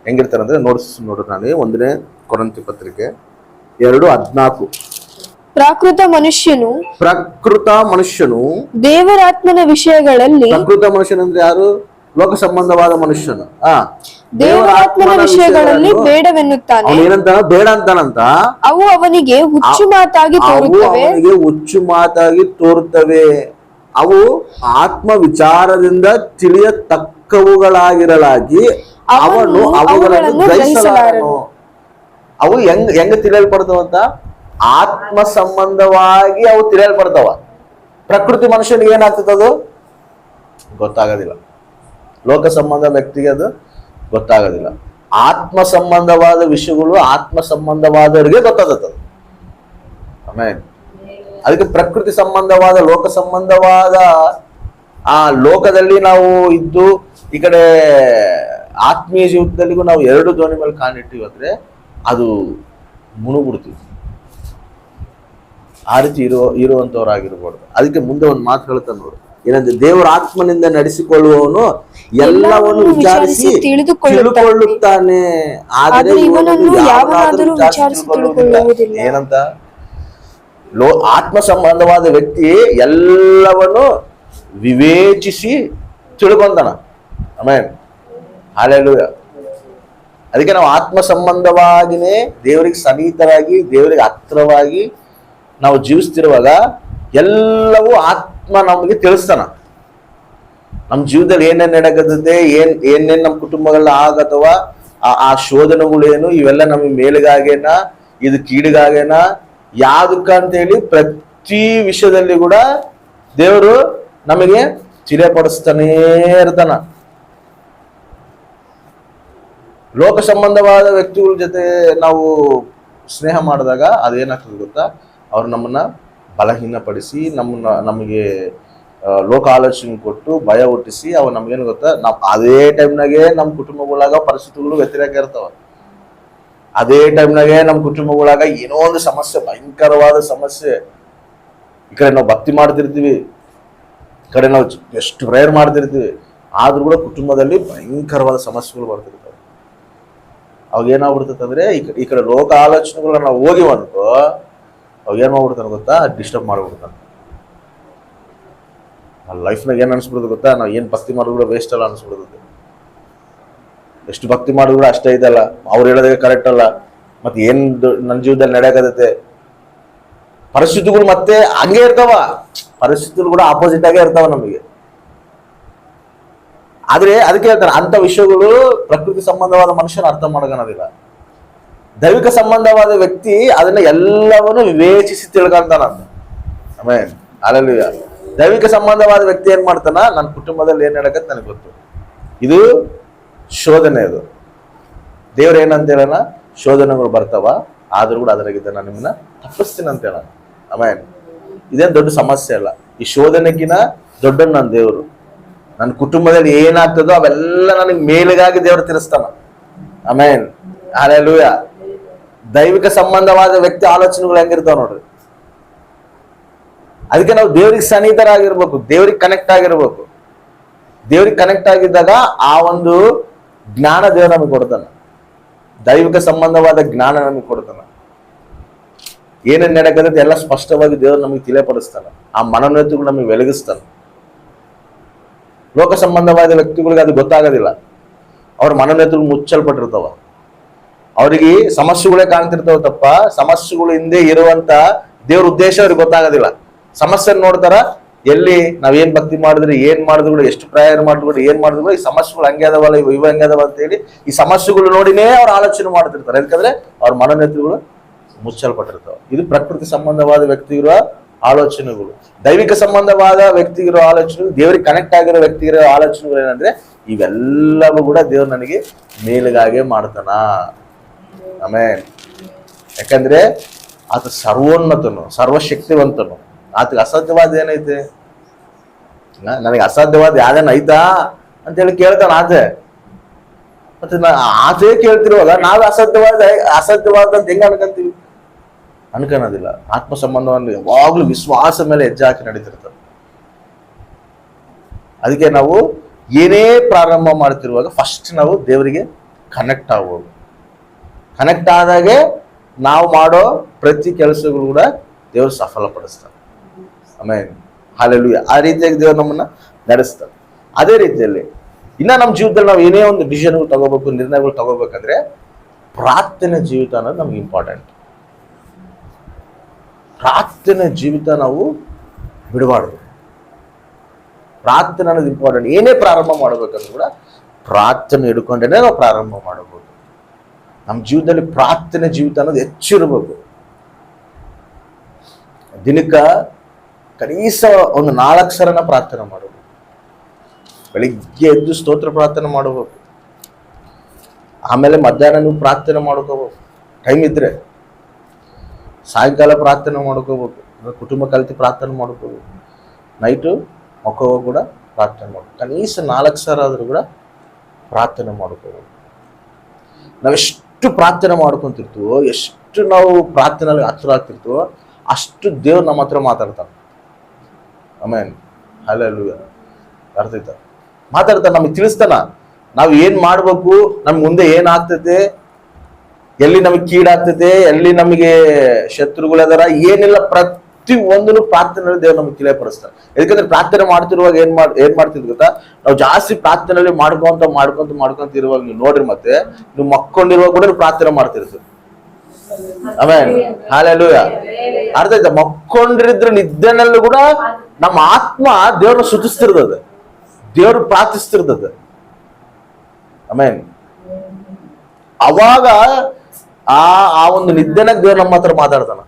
ಹೆಂಗಿರ್ತಾರೆ ಅಂದ್ರೆ ನೋಡ್ರಿ ನಾನು 1ನೇ ಕೊರಿಂಥಿ ಪತ್ರಿಕೆ 2:14 ಪ್ರಾಕೃತ ಮನುಷ್ಯನು ದೇವರಾತ್ಮನ ವಿಷಯಗಳಲ್ಲಿ, ಪ್ರಾಕೃತ ಮನುಷ್ಯನು ಅಂದ್ರೆ ಯಾರು, ಲೋಕ ಸಂಬಂಧವಾದ ಮನುಷ್ಯನು ದೇವರಾತ್ಮನ ವಿಷಯಗಳಲ್ಲಿ ಬೇಡವೆನ್ನುತ್ತಾನೆ. ಏನಂತ ಬೇಡ ಅಂತಾನಂತ, ಅವು ಅವನಿಗೆ ಹುಚ್ಚು ಮಾತಾಗಿ ತೋರುತ್ತವೆ, ಅವು ಆತ್ಮ ವಿಚಾರದಿಂದ ತಿಳಿಯತಕ್ಕವುಗಳಾಗಿರಲಾಗಿ ಅವನು ಅವುಗಳನ್ನು ಗ್ರಹಿಸಲಾರನು. ಅವು ಹೆಂಗ ತಿಳಿಯಲ್ಪಡ್ತಾವಂತ, ಆತ್ಮ ಸಂಬಂಧವಾಗಿ ಅವು ತಿಳಿಯಲ್ಪಡ್ತಾವ. ಪ್ರಕೃತಿ ಮನುಷ್ಯನಿಗೆ ಏನಾಗ್ತದೆ, ಅದು ಗೊತ್ತಾಗೋದಿಲ್ಲ. ಲೋಕ ಸಂಬಂಧ ವ್ಯಕ್ತಿಗೆ ಅದು ಗೊತ್ತಾಗೋದಿಲ್ಲ. ಆತ್ಮ ಸಂಬಂಧವಾದ ವಿಷಯಗಳು ಆತ್ಮ ಸಂಬಂಧವಾದವರಿಗೆ ಗೊತ್ತಾಗತ್ತದ. ಆಮೇಲೆ ಅದಕ್ಕೆ ಪ್ರಕೃತಿ ಸಂಬಂಧವಾದ ಲೋಕ ಸಂಬಂಧವಾದ ಆ ಲೋಕದಲ್ಲಿ ನಾವು ಇದ್ದು ಈ ಕಡೆ ಆತ್ಮೀಯ ಜೀವಿತದಲ್ಲಿಗೂ ನಾವು ಎರಡು ದೋಣಿ ಮೇಲೆ ಕಾಣಿಟ್ಟಿವಿ ಅಂದ್ರೆ ಅದು ಮುಣುಗುಡ್ತೀವಿ. ಆ ರೀತಿ ಇರುವಂತವ್ರಾಗಿರ್ಬಾರ್ದು. ಅದಕ್ಕೆ ಮುಂದೆ ಒಂದು ಮಾತು ಹೇಳ್ತಾನೆ ನೋಡಿ, ಏನಂದ್ರೆ ದೇವರ ಆತ್ಮನಿಂದ ನಡೆಸಿಕೊಳ್ಳುವವನು ಎಲ್ಲವನ್ನು ವಿಚಾರಿಸಿ ತಿಳಿದುಕೊಳ್ಳುತ್ತಾನೆ, ಆದರೆ ಏನಂತ ಆತ್ಮ ಸಂಬಂಧವಾದ ವ್ಯಕ್ತಿ ಎಲ್ಲವನ್ನು ವಿವೇಚಿಸಿ ತಿಳ್ಕೊಂತಾನ. ಆಮೇಲೆ ಹಲ್ಲೆಲೂಯಾ. ಅದಕ್ಕೆ ನಾವು ಆತ್ಮ ಸಂಬಂಧವಾಗಿನೇ ದೇವರಿಗೆ ಸನ್ನಿಹಿತರಾಗಿ ದೇವರಿಗೆ ಹತ್ತಿರವಾಗಿ ನಾವು ಜೀವಿಸ್ತಿರುವಾಗ ಎಲ್ಲವೂ ಆತ್ಮ ನಮಗೆ ತಿಳಿಸ್ತಾನ. ನಮ್ಮ ಜೀವನದಲ್ಲಿ ಏನೇನ್ ನಡಕತ್ತದೆ, ಏನೇನ್ ನಮ್ಮ ಕುಟುಂಬಗಳ ಆಗತ್ತವ, ಆ ಶೋಧನೆಗಳೇನು, ಇವೆಲ್ಲ ನಮಗೆ ಮೇಲಿಗಾಗೇನ, ಇದು ಕೀಡಿಗಾಗೇನ, ಯಾವ್ದಕ್ಕಂತೇಳಿ ಪ್ರತಿ ವಿಷಯದಲ್ಲಿ ಕೂಡ ದೇವರು ನಮಗೆ ತಿಳಿಯಪಡಿಸ್ತಾನೇ ಇರ್ತಾನ. ಲೋಕ ಸಂಬಂಧವಾದ ವ್ಯಕ್ತಿಗಳ ಜೊತೆ ನಾವು ಸ್ನೇಹ ಮಾಡಿದಾಗ ಅದೇನಾಗ್ತದೆ ಗೊತ್ತಾ, ಅವ್ರು ನಮ್ಮನ್ನ ಬಲಹೀನಪಡಿಸಿ ನಮಗೆ ಲೋಕ ಆಲೋಚನೆ ಕೊಟ್ಟು ಭಯ ಹುಟ್ಟಿಸಿ ಅವು ನಮ್ಗೇನು ಗೊತ್ತಾ, ನಾವು ಅದೇ ಟೈಮ್ನಾಗೆ ನಮ್ಮ ಕುಟುಂಬಗಳಾಗ ಪರಿಸ್ಥಿತಿಗಳು ವ್ಯತಿರೇಕ ಇರ್ತಾವ. ಅದೇ ಟೈಮ್ನಾಗೆ ನಮ್ಮ ಕುಟುಂಬಗಳಾಗ ಏನೋ ಒಂದು ಸಮಸ್ಯೆ, ಭಯಂಕರವಾದ ಸಮಸ್ಯೆ. ಈ ಕಡೆ ನಾವು ಭಕ್ತಿ ಮಾಡ್ತಿರ್ತೀವಿ, ಈ ಕಡೆ ನಾವು ಎಷ್ಟು ಪ್ರೇಯರ್ ಮಾಡ್ತಿರ್ತೀವಿ, ಆದ್ರೂ ಕೂಡ ಕುಟುಂಬದಲ್ಲಿ ಭಯಂಕರವಾದ ಸಮಸ್ಯೆಗಳು ಬರ್ತಿರ್ತವೆ. ಅವಾಗ ಏನಾಗ್ಬಿಡ್ತದೆ ಅಂದ್ರೆ ಈ ಕಡೆ ಲೋಕ ಆಲೋಚನೆಗಳನ್ನ ನಾವು ಹೋಗಿವಂತೋ ಅವಾಗ ಏನ್ ಮಾಡ್ಬಿಡ್ತಾನೆ ಗೊತ್ತಾ, ಡಿಸ್ಟರ್ಬ್ ಮಾಡ್ಬಿಡ್ತಾನೆ. ಲೈಫ್ನಾಗ ಏನ್ ಅನ್ಸ್ಬಿಡುದು ಗೊತ್ತಾ, ನಾವು ಏನ್ ಭಕ್ತಿ ಮಾಡಿದ್ರು ಕೂಡ ವೇಸ್ಟ್ ಅಲ್ಲ ಅನ್ಸ್ಬಿಡುತ್ತೆ. ಎಷ್ಟು ಭಕ್ತಿ ಮಾಡಿದ್ರು ಅಷ್ಟೇ ಇದಲ್ಲ, ಅವ್ರು ಹೇಳೋದೇ ಕರೆಕ್ಟ್ ಅಲ್ಲ, ಮತ್ತೆ ಏನ್ ನನ್ನ ಜೀವನದಲ್ಲಿ ನಡೆಯಕತ್ತೆ. ಪರಿಸ್ಥಿತಿಗಳು ಮತ್ತೆ ಹಂಗೆ ಇರ್ತಾವ, ಪರಿಸ್ಥಿತಿಗಳು ಕೂಡ ಆಪೋಸಿಟ್ ಆಗೇ ಇರ್ತಾವ ನಮಗೆ. ಆದ್ರೆ ಅದಕ್ಕೆ ಹೇಳ್ತಾರೆ, ಅಂತ ವಿಷಯಗಳು ಪ್ರಕೃತಿ ಸಂಬಂಧವಾದ ಮನುಷ್ಯನ ಅರ್ಥ ಮಾಡ್ಕೊಳೋದಿಲ್ಲ. ದೈವಿಕ ಸಂಬಂಧವಾದ ವ್ಯಕ್ತಿ ಅದನ್ನ ಎಲ್ಲವನ್ನು ವಿವೇಚಿಸಿ ತಿಳ್ಕೊಂತಾನಂತ. ಆಮೇಲೆ ಅಲ್ಲೆಲ್ಲೂಯ್ಯ. ದೈವಿಕ ಸಂಬಂಧವಾದ ವ್ಯಕ್ತಿ ಏನ್ ಮಾಡ್ತಾನ, ನನ್ನ ಕುಟುಂಬದಲ್ಲಿ ಏನ್ ನಡಕತ್ ನನಗೆ ಗೊತ್ತು. ಇದು ಶೋಧನೆ. ಅದು ದೇವ್ರ ಏನಂತ ಹೇಳೋಣ, ಶೋಧನೆಗಳು ಬರ್ತಾವ, ಆದ್ರೂ ಕೂಡ ಅದರಾಗಿದ್ದ ನಾನು ನಿಮ್ಮನ್ನ ತಪ್ಪಿಸ್ತೀನಿ ಅಂತ ಹೇಳೋಣ. ಆಮೇಲೆ ಇದೇನು ದೊಡ್ಡ ಸಮಸ್ಯೆ ಅಲ್ಲ. ಈ ಶೋಧನೆಗಿನ ದೊಡ್ಡ ನನ್ನ ದೇವರು. ನನ್ನ ಕುಟುಂಬದಲ್ಲಿ ಏನಾಗ್ತದೋ ಅವೆಲ್ಲ ನನಗೆ ಮೇಲಿಗಾಗಿ ದೇವರು ತಿರ್ಸ್ತಾನ. ಆಮೇನ್ ಹಲ್ಲೆಲೂಯ. ದೈವಿಕ ಸಂಬಂಧವಾದ ವ್ಯಕ್ತಿ ಆಲೋಚನೆಗಳು ಹೆಂಗಿರ್ತಾವ ನೋಡ್ರಿ. ಅದಕ್ಕೆ ನಾವು ದೇವ್ರಿಗೆ ಸನ್ನಿಹಿತರಾಗಿರ್ಬೇಕು, ದೇವ್ರಿಗೆ ಕನೆಕ್ಟ್ ಆಗಿರ್ಬೇಕು. ದೇವ್ರಿಗೆ ಕನೆಕ್ಟ್ ಆಗಿದ್ದಾಗ ಆ ಒಂದು ಜ್ಞಾನ ದೇವ್ರು ನಮಗೆ ಕೊಡ್ತಾನ. ದೈವಿಕ ಸಂಬಂಧವಾದ ಜ್ಞಾನ ನಮಗೆ ಕೊಡ್ತಾನ. ಏನೇನ್ ನಡೆಯಕತ್ತೆ ಎಲ್ಲ ಸ್ಪಷ್ಟವಾಗಿ ದೇವ್ರು ನಮಗೆ ತಿಳಿಯಪಡಿಸ್ತಾನ. ಆ ಮನೋನ್ನತಿಗಳು ನಮಗೆ ಬೆಳಗಿಸ್ತಾನ. ಲೋಕ ಸಂಬಂಧವಾದ ವ್ಯಕ್ತಿಗಳಿಗೆ ಅದು ಗೊತ್ತಾಗೋದಿಲ್ಲ. ಅವ್ರ ಮನೋನ್ನತಿಗಳು ಮುಚ್ಚಲ್ಪಟ್ಟಿರ್ತಾವ. ಅವರಿಗೆ ಸಮಸ್ಯೆಗಳೇ ಕಾಣ್ತಿರ್ತಾವ ತಪ್ಪ ಸಮಸ್ಯೆಗಳು ಹಿಂದೆ ಇರುವಂತ ದೇವ್ರ ಉದ್ದೇಶ ಅವ್ರಿಗೆ ಗೊತ್ತಾಗೋದಿಲ್ಲ. ಸಮಸ್ಯೆ ನೋಡ್ತಾರ, ಎಲ್ಲಿ ನಾವೇನ್ ಭಕ್ತಿ ಮಾಡಿದ್ರೆ ಏನ್ ಮಾಡಿದ್ರು ಕೂಡ, ಎಷ್ಟು ಪ್ರೇಯರ್ ಮಾಡಿದ್ರು ಏನ್ ಮಾಡಿದ್ರು ಕೂಡ ಈ ಸಮಸ್ಯೆಗಳು ಹಂಗೆ ಅದಾವಲ್ಲ, ಇವ ಹಂಗೆ ಅದಾವ ಅಂತ ಹೇಳಿ ಈ ಸಮಸ್ಯೆಗಳು ನೋಡಿನೇ ಅವ್ರು ಆಲೋಚನೆ ಮಾಡ್ತಿರ್ತಾರೆ. ಯಾಕಂದ್ರೆ ಅವ್ರ ಮನೋನ್ನತಿಗಳು ಮುಚ್ಚಲ್ಪಟ್ಟಿರ್ತಾವ. ಇದು ಪ್ರಕೃತಿ ಸಂಬಂಧವಾದ ವ್ಯಕ್ತಿಗಿರುವ ಆಲೋಚನೆಗಳು. ದೈವಿಕ ಸಂಬಂಧವಾದ ವ್ಯಕ್ತಿಗಿರೋ ಆಲೋಚನೆಗಳು, ದೇವರಿಗೆ ಕನೆಕ್ಟ್ ಆಗಿರೋ ವ್ಯಕ್ತಿಗಿರೋ ಆಲೋಚನೆಗಳು ಏನಂದ್ರೆ ಇವೆಲ್ಲವೂ ಕೂಡ ದೇವ್ರು ನನಗೆ ಮೇಲಿಗಾಗೆ ಮಾಡ್ತಾನ. ಆಮೇಲೆ ಯಾಕಂದ್ರೆ ಆತ ಸರ್ವೋನ್ನತನು, ಸರ್ವಶಕ್ತಿವಂತನು. ಆತಗೆ ಅಸಾಧ್ಯವಾದ ಏನೈತೆ? ನನಗೆ ಅಸಾಧ್ಯವಾದ ಯಾವ್ದೇನು ಐತಾ ಅಂತ ಹೇಳಿ ಕೇಳ್ತಾನ ಆತೆ. ಮತ್ತೆ ಆತೇ ಕೇಳ್ತಿರುವಾಗ ನಾವು ಅಸಾಧ್ಯವಾದ ಅಂತ ಹೆಂಗ ಅನ್ಕಂತೀವಿ? ಅನ್ಕೊಳೋದಿಲ್ಲ. ಆತ್ಮ ಸಂಬಂಧವನ್ನು ಯಾವಾಗ್ಲೂ ವಿಶ್ವಾಸ ಮೇಲೆ ಹೆಜ್ಜೆ ಹಾಕಿ ನಡೀತಿರ್ತಾರೆ. ಅದಕ್ಕೆ ನಾವು ಏನೇ ಪ್ರಾರಂಭ ಮಾಡ್ತಿರುವಾಗ ಫಸ್ಟ್ ನಾವು ದೇವರಿಗೆ ಕನೆಕ್ಟ್ ಆಗ್ಬೋದು. ಕನೆಕ್ಟ್ ಆದಾಗೆ ನಾವು ಮಾಡೋ ಪ್ರತಿ ಕೆಲಸಗಳು ಕೂಡ ದೇವರು ಸಫಲಪಡಿಸ್ತಾರೆ. ಆಮೇಲೆ ಹಲ್ಲೆಲೂಯ. ಆ ರೀತಿಯಾಗಿ ದೇವರು ನಮ್ಮನ್ನ ನಡೆಸ್ತಾರೆ. ಅದೇ ರೀತಿಯಲ್ಲಿ ಇನ್ನ ನಮ್ಮ ಜೀವಿತದಲ್ಲಿ ನಾವು ಏನೇ ಒಂದು ಡಿಸಿಷನ್ಗಳು ತಗೋಬೇಕು, ನಿರ್ಣಯಗಳು ತಗೋಬೇಕಂದ್ರೆ ಪ್ರಾರ್ಥನೆ ಜೀವಿತ ಅನ್ನೋದು ನಮ್ಗೆ ಇಂಪಾರ್ಟೆಂಟ್. ಪ್ರಾರ್ಥನೆ ಜೀವಿತ ನಾವು ಬಿಡಬಾರ್ದು. ಪ್ರಾರ್ಥನೆ ಅನ್ನೋದು ಇಂಪಾರ್ಟೆಂಟ್. ಏನೇ ಪ್ರಾರಂಭ ಮಾಡಬೇಕಂದ್ರೂ ಕೂಡ ಪ್ರಾರ್ಥನೆ ಹಿಡ್ಕೊಂಡೇನೆ ನಾವು ಪ್ರಾರಂಭ ಮಾಡಬಹುದು. ನಮ್ಮ ಜೀವಿತದಲ್ಲಿ ಪ್ರಾರ್ಥನೆ ಜೀವಿತ ಅನ್ನೋದು ಹೆಚ್ಚಿರಬೇಕು. ದಿನಕ್ಕ ಕನಿಷ್ಠ ಒಂದು 4 ಸರನ ಪ್ರಾರ್ಥನೆ ಮಾಡಬೇಕು. ಬೆಳಿಗ್ಗೆ ಎದ್ದು ಸ್ತೋತ್ರ ಪ್ರಾರ್ಥನೆ ಮಾಡಬೇಕು. ಆಮೇಲೆ ಮಧ್ಯಾಹ್ನ ನೀವು ಪ್ರಾರ್ಥನೆ ಮಾಡ್ಕೋಬೇಕು ಟೈಮ್ ಇದ್ರೆ. ಸಾಯಂಕಾಲ ಪ್ರಾರ್ಥನೆ ಮಾಡ್ಕೋಬೇಕು. ಕುಟುಂಬ ಕಲಿತು ಪ್ರಾರ್ಥನೆ ಮಾಡ್ಕೋಬೇಕು. ನೈಟು ಮಕ್ಕಳು ಕೂಡ ಪ್ರಾರ್ಥನೆ ಮಾಡ್ಬೇಕು. ಕನಿಷ್ಠ 4 ಸರ ಆದ್ರೂ ಕೂಡ ಪ್ರಾರ್ಥನೆ ಮಾಡ್ಕೋಬೇಕು. ನಾವೆಷ್ಟು ಪ್ರಾರ್ಥನೆ ಮಾಡ್ಕೊಂತಿರ್ತೀವೋ, ಎಷ್ಟು ನಾವು ಪ್ರಾರ್ಥನೆಯಲ್ಲಿ ಹತ್ರ ಆಗ್ತಿರ್ತೀವೋ ಅಷ್ಟು ದೇವ್ರು ನಮ್ಮ ಹತ್ರ ಮಾತಾಡ್ತಾನೆ. ಆಮೇಲೆ ಹಲ್ಲೆಲೂಯ. ಅರ್ಥೈತ ಮಾತಾಡ್ತಾನೆ, ನಮಗೆ ತಿಳಿಸ್ತಾನ ನಾವು ಏನ್ ಮಾಡ್ಬೇಕು, ನಮ್ಗೆ ಮುಂದೆ ಏನಾಗ್ತೈತೆ, ಎಲ್ಲಿ ನಮಗೆ ಕೀಡಾಗ್ತೈತೆ, ಎಲ್ಲಿ ನಮಗೆ ಶತ್ರುಗಳದಾರ, ಏನಿಲ್ಲ ಪ್ರತಿ ಒಂದನ್ನು ಪ್ರಾರ್ಥನೆಯಲ್ಲಿ ದೇವ್ರು ನಮಗೆ ತಿಳಿಯಪಡಿಸ್ತಾರೆ. ಯಾಕಂದ್ರೆ ಪ್ರಾರ್ಥನೆ ಮಾಡ್ತಿರುವಾಗ ಏನ್ ಮಾಡ್ತಿದ್ ಗೊತ್ತಾ, ನಾವು ಜಾಸ್ತಿ ಪ್ರಾರ್ಥನೆಯಲ್ಲಿ ಮಾಡ್ಕೊಂತ ಇರುವಾಗ ನೀವು ನೋಡ್ರಿ, ಮತ್ತೆ ನೀವು ಮಕ್ಕೊಂಡಿರುವಾಗ ಕೂಡ ನೀವು ಪ್ರಾರ್ಥನೆ ಮಾಡ್ತಿರ್ತೀರಿ. ಆಮೇಲೆ ಹಲ್ಲೆಲೂಯ. ಅರ್ಥ ಆಯ್ತಾ? ಮಕ್ಕೊಂಡಿರಿದ್ರೆ ನಿದ್ದೆನಲ್ಲೂ ಕೂಡ ನಮ್ಮ ಆತ್ಮ ದೇವ್ರನ್ನ ಸ್ತುತಿಸ್ತಿರ್ತದೆ, ದೇವ್ರು ಪ್ರಾರ್ಥಿಸ್ತಿರ್ತದೆ. ಆಮೇಲೆ ಅವಾಗ ಆ ಒಂದು ನಿದ್ದೆನಾಗ ದೇವ್ರು ನಮ್ಮ ಹತ್ರ ಮಾತಾಡ್ತಾನ.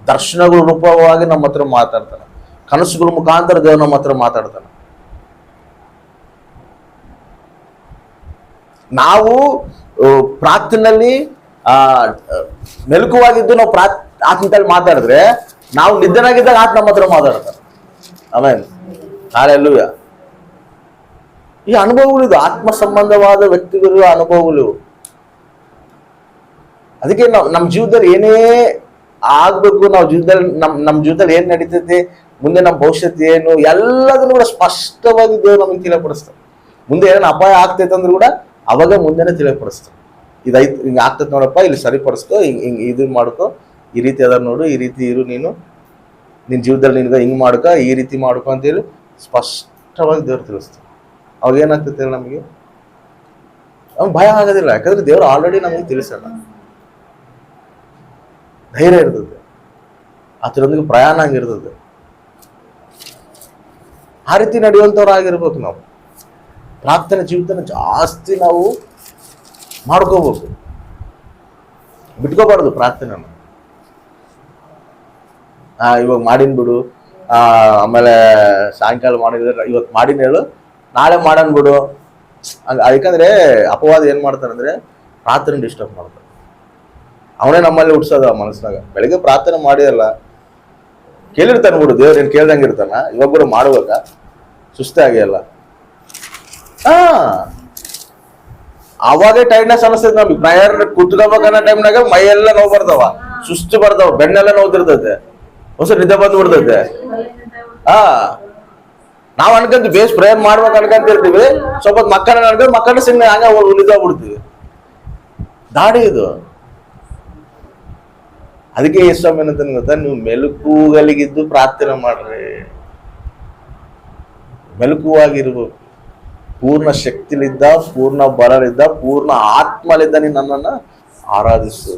ದರ್ಶನಗಳ ರೂಪವಾಗಿ ನಮ್ಮ ಹತ್ರ ಮಾತಾಡ್ತಾನೆ, ಕನಸುಗಳ ಮುಖಾಂತರ ದೇವ್ರು ನಮ್ಮ ಹತ್ರ ಮಾತಾಡ್ತಾನೆ. ನಾವು ಪ್ರಾರ್ಥನೆಯಲ್ಲಿ ಮೆಲುಕುವಾಗಿದ್ದು ನಾವು ಆತ್ಮದಲ್ಲಿ ಮಾತಾಡಿದ್ರೆ, ನಾವು ನಿದ್ದನಾಗಿದ್ದಾಗ ಆತ್ಮ ನಮ್ಮ ಹತ್ರ ಮಾತಾಡ್ತಾನೆ. ಆಮೇಲೆ ಹಲ್ಲೆಲೂಯಾ. ಈ ಅನುಭವಗಳಿದು, ಆತ್ಮ ಸಂಬಂಧವಾದ ವ್ಯಕ್ತಿಗಳ ಅನುಭವಗಳು. ಅದಕ್ಕೆ ನಾವು ನಮ್ಮ ಜೀವನದಲ್ಲಿ ಏನೇ ಆಗ್ಬೇಕು, ನಾವು ಜೀವನದಲ್ಲಿ ನಮ್ಮ ಜೀವನದಲ್ಲಿ ಏನ್ ನಡೀತೈತೆ, ಮುಂದೆ ನಮ್ಮ ಭವಿಷ್ಯತ್ ಏನು, ಎಲ್ಲದನ್ನು ಕೂಡ ಸ್ಪಷ್ಟವಾಗಿ ದೇವ್ರು ನಮಗೆ ತಿಳಿಯಪಡಿಸ್ತಾರೆ. ಮುಂದೆ ಏನೇನು ಅಪಾಯ ಆಗ್ತೈತೆ ಅಂದ್ರೂ ಕೂಡ ಅವಾಗ ಮುಂದೆನೆ ತಿಳಿಯಪಡಿಸ್ತಾರೆ. ಇದೈತ್ ಹಿಂಗೆ ಆಗ್ತೈತೆ ನೋಡಪ್ಪ, ಇಲ್ಲಿ ಸರಿಪಡಿಸ್ಕೊ, ಹಿಂಗೆ ಇದು ಮಾಡ್ಕೊ, ಈ ರೀತಿ ಅದ ನೋಡು, ಈ ರೀತಿ ಇರು, ನೀನು ನಿನ್ನ ಜೀವನದಲ್ಲಿ ನಿನ್ಗೆ ಹಿಂಗೆ ಮಾಡ್ಕೊ, ಈ ರೀತಿ ಮಾಡ್ಕೊ ಅಂತೇಳಿ ಸ್ಪಷ್ಟವಾಗಿ ದೇವ್ರು ತಿಳಿಸ್ತಾರೆ. ಅವಾಗ ಏನಾಗ್ತೈತೆ ಹೇಳಿ ನಮಗೆ, ಅವ್ನು ಭಯ ಆಗೋದಿಲ್ಲ. ಯಾಕಂದ್ರೆ ದೇವ್ರು ಆಲ್ರೆಡಿ ನಮಗೆ ತಿಳಿಸಲ್ಲ. ಧೈರ್ಯ ಇರ್ತದೆ, ಅದರೊಂದಿಗೆ ಪ್ರಯಾಣ ಹಂಗಿರ್ತದೆ. ಆ ರೀತಿ ನಡೆಯುವಂಥವ್ರು ಆಗಿರ್ಬೇಕು. ನಾವು ಪ್ರಾರ್ಥನೆ ಜೀವಿತನ ಜಾಸ್ತಿ ನಾವು ಮಾಡ್ಕೋಬೇಕು, ಬಿಟ್ಕೋಬಾರ್ದು ಪ್ರಾರ್ಥನೆನ. ಇವಾಗ ಮಾಡಿನ ಬಿಡು, ಆಮೇಲೆ ಸಾಯಂಕಾಲ ಮಾಡಿದ್ರೆ ಇವತ್ತು ಮಾಡಿನ ಹೇಳು, ನಾಳೆ ಮಾಡೋಣ ಬಿಡು. ಯಾಕಂದ್ರೆ ಅಪವಾದ ಏನ್ ಮಾಡ್ತಾನಂದ್ರೆ ಪ್ರಾರ್ಥನೆ ಡಿಸ್ಟರ್ಬ್ ಮಾಡ್ತಾನೆ. ಅವನೇ ನಮ್ಮಲ್ಲಿ ಹುಡ್ಸೋದು ಆ ಮನಸ್ಸಿನಾಗ. ಬೆಳಿಗ್ಗೆ ಪ್ರಾರ್ಥನೆ ಮಾಡಿರಲ್ಲ, ಕೇಳಿರ್ತಾನೆ ಬಿಡು, ದೇವ್ರು ಏನ್ ಕೇಳ್ದಂಗೆ ಇರ್ತಾನ, ಇವಾಗ ಬಿಡು ಮಾಡುವಾಗ ಸುಸ್ತಾಗಿ ಅಲ್ಲ. ಅವಾಗೇ ಟೈರ್ಡ್ನೆಸ್ ಅನಿಸ್ತದೆ ನಮ್ಗೆ. ಪ್ರಯರ್ ಕುತ್ಕೋಬೇಕನ್ನೋ ಟೈಮ್ನಾಗ ಮೈಯೆಲ್ಲ ನೋವು ಬರ್ತಾವ, ಸುಸ್ತು ಬರ್ತಾವ, ಬೆನ್ನೆಲ್ಲ ನೋವ್ತಿರ್ತೈತೆ, ಹೊಸ ನಿದ್ದೆ ಬಂದು ಬಿಡ್ತೈತೆ. ನಾವ್ ಅನ್ಕೊಂತೀವಿ ಬೇಸ್ ಪ್ರೇಯರ್ ಮಾಡ್ಬೇಕು ಅನ್ಕೊಂತಿರ್ತೀವಿ, ಸ್ವಲ್ಪ ಮಕ್ಕಳನ್ನ ಅನ್ಕೊಂಡು ಮಕ್ಕಳ ಸಿಂಗ್ ಹಂಗ ಉಳಿದೋಗ್ಬಿಡ್ತೀವಿ. ದಾಡಿ ಇದು. ಅದಕ್ಕೆ ಸ್ವಾಮಿ ಏನಂತ ಗೊತ್ತಾ, ನೀವು ಮೆಲುಕುಗಲಿಗಿದ್ದು ಪ್ರಾರ್ಥನೆ ಮಾಡ್ರಿ, ಮೆಲುಕುವಾಗಿರ್ಬೇಕು. ಪೂರ್ಣ ಶಕ್ತಿಲಿದ್ದ, ಪೂರ್ಣ ಬಲಲಿದ್ದ, ಪೂರ್ಣ ಆತ್ಮಲಿದ್ದ ನೀನು ನನ್ನನ್ನು ಆರಾಧಿಸು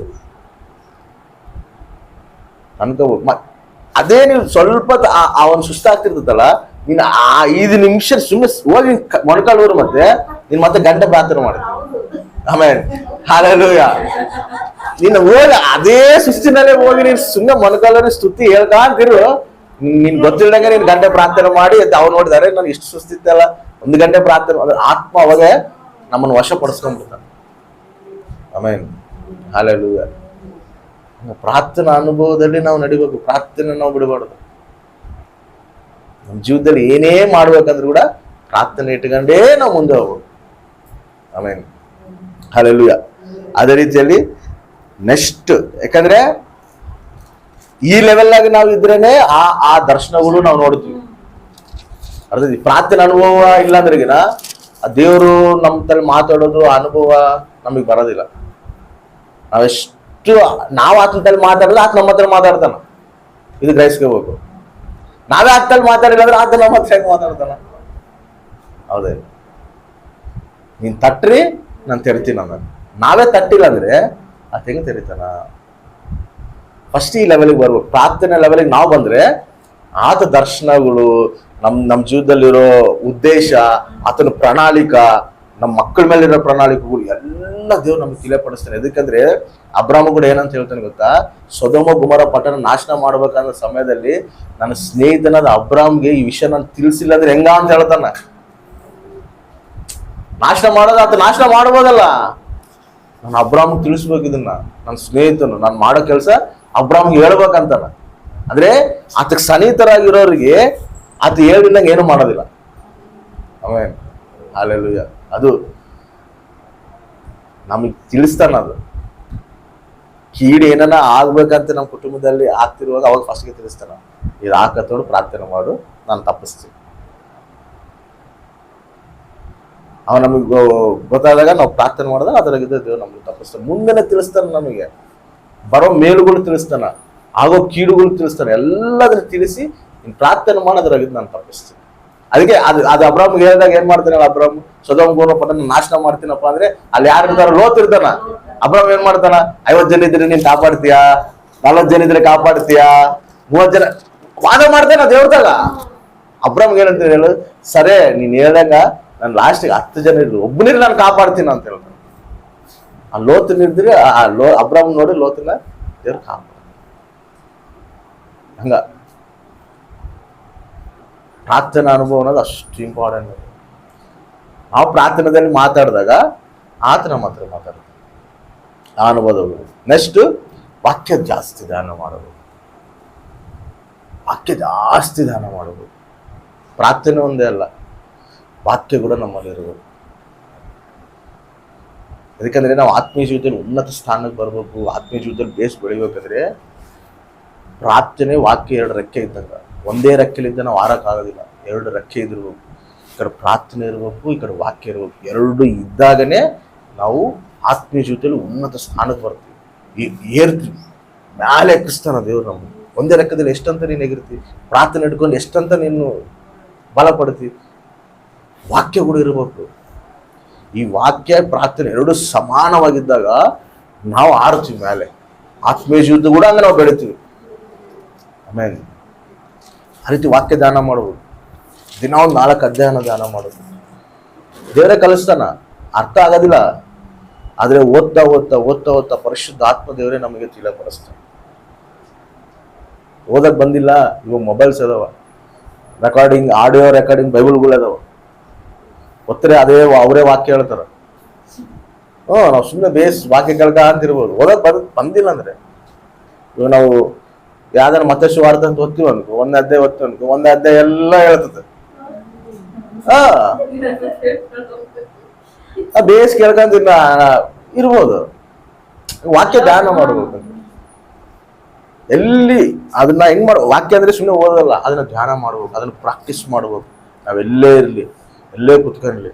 ಅನ್ಕೋಬೇಕು. ಅದೇ ನೀವು ಸ್ವಲ್ಪ ಅವನು ಸುಸ್ತಾಗ್ತಿರ್ತದಲ್ಲ, ನೀನು 5 ನಿಮಿಷ ಸುಮ್ಮನೆ ಹೋಗಿ ಮೊಣಕಾಲೂರು, ಮತ್ತೆ ಗಂಟೆ ಪ್ರಾರ್ಥನೆ ಮಾಡ್ತೀನಿ. ಆಮೇಲೆ ಹಲ್ಲೆಲೂಯಾ. ನೀನು ಹೋಗಿ ಅದೇ ಸುಸ್ತಿನಲ್ಲೇ ಹೋಗಿ ನೀನು ಸುಮ್ಮನೆ ಮೊಣಕಾಲೂರಿ ಸ್ತುತಿ ಹೇಳ್ಕಾಂತಿರು. ನೀನ್ ಗೊತ್ತಿಲ್ದಂಗೆ ನೀನ್ ಗಂಟೆ ಪ್ರಾರ್ಥನೆ ಮಾಡಿ ಅವ್ರು ನೋಡಿದಾರೆ, ನಾನು ಇಷ್ಟು ಸುಸ್ತಿತ್ತಲ್ಲ, 1 ಗಂಟೆ ಪ್ರಾರ್ಥನೆ. ಆತ್ಮ ಅವಾಗ ನಮ್ಮನ್ನು ವಶಪಡಿಸ್ಕೊಂಡ್ಬಿಡ್ತಾನೆ. ಆಮೇಲೆ ಹಲ್ಲೆಲೂಯಾ. ಪ್ರಾರ್ಥನಾ ಅನುಭವದಲ್ಲಿ ನಾವು ನಡಿಬೇಕು, ಪ್ರಾರ್ಥನೆ ನಾವು ಬಿಡಬಾರ್ದು. ನಮ್ಮ ಜೀವನದಲ್ಲಿ ಏನೇ ಮಾಡ್ಬೇಕಂದ್ರೂ ಕೂಡ ಪ್ರಾರ್ಥನೆ ಇಟ್ಕೊಂಡೇ ನಾವು ಮುಂದೆ ಹೋಗ್ಬೇಕು. ಆಮೇಲೆ ಹಲ್ಲೆಲೂಯಾ. ಅದೇ ರೀತಿಯಲ್ಲಿ ನೆಕ್ಸ್ಟ್, ಯಾಕಂದ್ರೆ ಈ ಲೆವೆಲ್ನಾಗ ನಾವು ಇದ್ರೇನೆ ಆ ದರ್ಶನಗಳು ನಾವು ನೋಡ್ತೀವಿ. ಅರ್ಥ, ಪ್ರಾರ್ಥನೆ ಅನುಭವ ಇಲ್ಲಾಂದ್ರೆಗಿನ ಆ ದೇವರು ನಮ್ಮ ತಲೆ ಮಾತಾಡೋದು ಅನುಭವ ನಮಗೆ ಬರೋದಿಲ್ಲ. ನಾವು ಆತನಲ್ಲಿ ಮಾತಾಡೋದು ಆತ ನಮ್ಮ ಹತ್ರ ಮಾತಾಡ್ತಾನ, ಇದು ಗ್ರಹಿಸ್ಕೋಬೇಕು. ನಾವೇ ಆತಲ್ಲಿ ಮಾತಾಡಿಲ್ಲ ಅಂದ್ರೆ ಆತ ನಮ್ಮ ಹತ್ರ ಹೆಂಗೆ ಮಾತಾಡ್ತಾನ? ಹೌದೇ, ನೀನ್ ತಟ್ರಿ ನಾನು ತೆರಿತೀನಿ. ನಾವೇ ತಟ್ಟಿಲ್ಲ ಅಂದ್ರೆ ಆತ ಹೆಂಗೆ ತೆರಿತಾನ? ಫಸ್ಟ್ ಈ ಲೆವೆಲ್ಗೆ ಬರ್ಬೇಕು. ಪ್ರಾರ್ಥನೆ ಲೆವೆಲ್ಗೆ ನಾವು ಬಂದ್ರೆ ಆತ ದರ್ಶನಗಳು, ನಮ್ಮ ಜೀವನದಲ್ಲಿರೋ ಉದ್ದೇಶ, ಆತನ ಪ್ರಣಾಳಿಕ, ನಮ್ಮ ಮಕ್ಕಳ ಮೇಲಿರೋ ಪ್ರಣಾಳಿಕೆಗಳು ಎಲ್ಲ ದೇವ್ರು ನಮ್ಗೆ ತಿಳಿಯಪಡಿಸ್ತಾನೆ. ಎದಕ್ಕಂದ್ರೆ ಅಬ್ರಾಮ ಕೂಡ ಏನಂತ ಹೇಳ್ತಾನೆ ಗೊತ್ತಾ, ಸೊದೋಮ ಗುಮರ ಪಟ್ಟಣ ನಾಶನ ಮಾಡ್ಬೇಕನ್ನೋ ಸಮಯದಲ್ಲಿ ನನ್ನ ಸ್ನೇಹಿತನಾದ ಅಬ್ರಾಮ್ಗೆ ಈ ವಿಷಯ ನಾನು ತಿಳಿಸಿಲ್ಲ ಅಂದ್ರೆ ಹೆಂಗ ಅಂತ ಹೇಳ್ತಾನ. ನಾಶನ ಮಾಡೋದು ಆತ ನಾಶನ ಮಾಡ್ಬೋದಲ್ಲ, ನಾನು ಅಬ್ರಾಮ್ಗೆ ತಿಳಿಸ್ಬೇಕು ಇದನ್ನ. ನನ್ನ ಸ್ನೇಹಿತನು ನಾನು ಮಾಡೋ ಕೆಲಸ ಅಬ್ರಾಮ್ಗೆ ಹೇಳ್ಬೇಕಂತಾನ. ಅಂದ್ರೆ ಆತಕ್ಕೆ ಸನ್ನಿಹಿತರಾಗಿರೋರಿಗೆ ಆತ ಹೇಳಿದಂಗೆ ಏನು ಮಾಡೋದಿಲ್ಲ. ಆಮೇಲೆ ಹಲ್ಲೆಲೂಯಾ. ಅದು ನಮಗೆ ತಿಳಿಸ್ತಾನ. ಅದು ಕೀಡು ಏನನ್ನ ಆಗ್ಬೇಕಂತ ನಮ್ಮ ಕುಟುಂಬದಲ್ಲಿ ಆಗ್ತಿರುವಾಗ ಅವಾಗ ಫಸ್ಟ್ಗೆ ತಿಳಿಸ್ತಾನ, ಇದು ಆಕತ್ತೋಡು ಪ್ರಾರ್ಥನೆ ಮಾಡು, ನಾನು ತಪ್ಪಿಸ್ತೀನಿ. ಅವ ನಮಗೆ ಗೊತ್ತಾದಾಗ ನಾವು ಪ್ರಾರ್ಥನೆ ಮಾಡಿದಾಗ ಅದರಾಗಿದ್ದ ದೇವ್ರು ನಮ್ಗೆ ತಪ್ಪಿಸ್ತಾನೆ. ಮುಂದೆನೆ ತಿಳಿಸ್ತಾನೆ, ನಮಗೆ ಬರೋ ಮೇಲುಗಳು ತಿಳಿಸ್ತಾನ, ಆಗೋ ಕೀಡುಗಳು ತಿಳಿಸ್ತಾನೆ. ಎಲ್ಲದನ್ನ ತಿಳಿಸಿ ನೀನು ಪ್ರಾರ್ಥನೆ ಮಾಡೋದ್ರಾಗಿದ್ದು ನಾನು ತಪ್ಪಿಸ್ತೀನಿ. ಅದಕ್ಕೆ ಅದು ಅಬ್ರಾಮ್ಗೆ ಹೇಳಿದಾಗ ಏನ್ ಮಾಡ್ತಾನೆ, ಅಬ್ರಾಮ್ ಸೊದೋಮ ಗೊಮೋರ ಪಟ್ಟಣ ನಾಶನ ಮಾಡ್ತೀನಪ್ಪ ಅಂದ್ರೆ ಅಲ್ಲಿ ಯಾರು ಇರ್ತಾರ? ಲೋತ್ ಇರ್ತಾನ. ಅಬ್ರಾಮ್ ಏನ್ ಮಾಡ್ತಾನ? 50 ಜನ ಇದ್ರೆ ನೀನ್ ಕಾಪಾಡ್ತೀಯಾ, 40 ಜನ ಇದ್ರೆ ಕಾಪಾಡ್ತೀಯಾ, 30 ಜನ ವಾದ ಮಾಡ್ತೇನೆ ದೇವ್ರದಾಗ. ಅಬ್ರಾಮ್ಗೆ ಏನಂತ ಹೇಳು, ಸರೇ ನೀನ್ ಹೇಳ್ದಂಗ ನಾನು ಲಾಸ್ಟಿಗೆ 10 ಜನ ಇದ್ರು, ಒಬ್ಬನಿದ್ರೆ ನಾನು ಕಾಪಾಡ್ತೀನಿ ಅಂತ ಹೇಳ್ತಾನೆ. ಆ ಲೋತ್ ನಿದ್ರೆ ಅಬ್ರಾಮ್ ನೋಡಿ ಲೋತನ ದೇವ್ರು ಕಾಪಾಡ. ಹಂಗ ಪ್ರಾರ್ಥನಾ ಅನುಭವ ಅನ್ನೋದು ಅಷ್ಟು ಇಂಪಾರ್ಟೆಂಟ್. ನಾವು ಪ್ರಾರ್ಥನೆಯಲ್ಲಿ ಮಾತಾಡಿದಾಗ ಆತನ ಮಾತ್ರ ಮಾತಾಡ್ತೀವಿ, ಆ ಅನುಭವಗಳು. ನೆಕ್ಸ್ಟ್ ವಾಕ್ಯ ಜಾಸ್ತಿ ಧ್ಯಾನ ಮಾಡಬೇಕು, ವಾಕ್ಯ ಜಾಸ್ತಿ ಧ್ಯಾನ ಮಾಡಬೇಕು. ಪ್ರಾರ್ಥನೆ ಒಂದೇ ಅಲ್ಲ, ವಾಕ್ಯ ಕೂಡ ನಮ್ಮಲ್ಲಿ ಇರಬೇಕು. ಯಾಕಂದ್ರೆ ನಾವು ಆತ್ಮೀಯ ಜೀವಿತದಲ್ಲಿ ಉನ್ನತ ಸ್ಥಾನಕ್ಕೆ ಬರಬೇಕು, ಆತ್ಮೀಯ ಜೀವಿತದಲ್ಲಿ ಬೇಸ್ ಬೆಳಿಬೇಕಂದ್ರೆ ಪ್ರಾರ್ಥನೆ ವಾಕ್ಯ 2 ರೆಕ್ಕೆ ಇದ್ದಂಗ. ಒಂದೇ ರೆಕ್ಕೆಲಿದ್ದ ನಾವು ಆರೋಕ್ಕಾಗೋದಿಲ್ಲ, 2 ರೆಕ್ಕೆ ಇದಿರ್ಬೇಕು. ಈ ಕಡೆ ಪ್ರಾರ್ಥನೆ ಇರಬೇಕು, ಈ ಕಡೆ ವಾಕ್ಯ ಇರಬೇಕು. 2 ಇದ್ದಾಗನೇ ನಾವು ಆತ್ಮೀಯ ಜೀವಿತದಲ್ಲಿ ಉನ್ನತ ಸ್ಥಾನಕ್ಕೆ ಬರ್ತೀವಿ, ಏರ್ತೀವಿ, ಮ್ಯಾಲೆ ಎಕ್ಕಿಸ್ತಾನ ದೇವ್ರು ನಮ್ಗೆ. ಒಂದೇ ರೆಕ್ಕದಲ್ಲಿ ಎಷ್ಟಂತ ನೀನು ಎಗಿರ್ತೀವಿ, ಪ್ರಾರ್ಥನೆ ಇಟ್ಕೊಂಡು ಎಷ್ಟಂತ ನೀನು ಬಲ ಪಡ್ತೀವಿ. ವಾಕ್ಯ ಕೂಡ ಇರಬೇಕು. ಈ ವಾಕ್ಯ ಪ್ರಾರ್ಥನೆ 2 ಸಮಾನವಾಗಿದ್ದಾಗ ನಾವು ಆರ್ತೀವಿ ಮೇಲೆ. ಆತ್ಮೀಯ ಜೀವಿತ ಕೂಡ ಹಂಗೆ ನಾವು ಬೆಳಿತೀವಿ. ಆಮೇಲೆ ಆ ರೀತಿ ವಾಕ್ಯ ಧ್ಯಾನ ಮಾಡ್ಬೋದು. ದಿನ ಒಂದು 4 ಅಧ್ಯಾಯನ ಧ್ಯಾನ ಮಾಡೋದು. ದೇವರೇ ಕಲಿಸ್ತಾನ, ಅರ್ಥ ಆಗೋದಿಲ್ಲ, ಆದರೆ ಓದ್ತಾ ಓದ್ತಾ ಓದ್ತಾ ಓದ್ತಾ ಪರಿಶುದ್ಧ ಆತ್ಮ ದೇವರೇ ನಮಗೆ ತಿಳಿಯಪಡಿಸ್ತಾನೆ. ಓದಕ್ಕೆ ಬಂದಿಲ್ಲ, ಇವಾಗ ಮೊಬೈಲ್ಸ್ ಅದಾವ, ರೆಕಾರ್ಡಿಂಗ್, ಆಡಿಯೋ ರೆಕಾರ್ಡಿಂಗ್ ಬೈಬಲ್ಗಳು ಅದಾವ, ಒತ್ತರೆ ಅದೇ ಅವರೇ ವಾಕ್ಯ ಹೇಳ್ತಾರ. ನಾವು ಸುಮ್ಮನೆ ಬೇಸ್ ವಾಕ್ಯ ಕೇಳ್ಕ ಅಂತಿರ್ಬೋದು. ಓದಕ್ಕೆ ಬಂದಿಲ್ಲ ಅಂದ್ರೆ ಇವಾಗ ನಾವು ಯಾವ್ದಾರ ಮತ್ತೆ ಸುವಾರ್ತೆ ಅಂತ ಓದ್ತೀವಿ ಅನ್ಕೋ, 1 ಅಧ್ಯಾಯ ಓದ್ತೀವಿ ಅನ್ಕೋ, 1 ಅಧ್ಯಾಯ ಎಲ್ಲ ಹೇಳ್ತದೆ. ಬೇಸ್ ಕೇಳ್ಕೊಂತಿಲ್ಲ ಇರ್ಬೋದು. ವಾಕ್ಯ ಧ್ಯಾನ ಮಾಡ್ಬೇಕು. ಎಲ್ಲಿ ಅದನ್ನ ಹೆಂಗ್ ವಾಕ್ಯ ಅಂದ್ರೆ ಸುಮ್ಮನೆ ಓದಲ್ಲ, ಅದನ್ನ ಧ್ಯಾನ ಮಾಡ್ಬೇಕು, ಅದನ್ನ ಪ್ರಾಕ್ಟೀಸ್ ಮಾಡ್ಬೇಕು. ನಾವೆಲ್ಲೇ ಇರಲಿ, ಎಲ್ಲೇ ಕುತ್ಕೊಂಡಿರ್ಲಿ,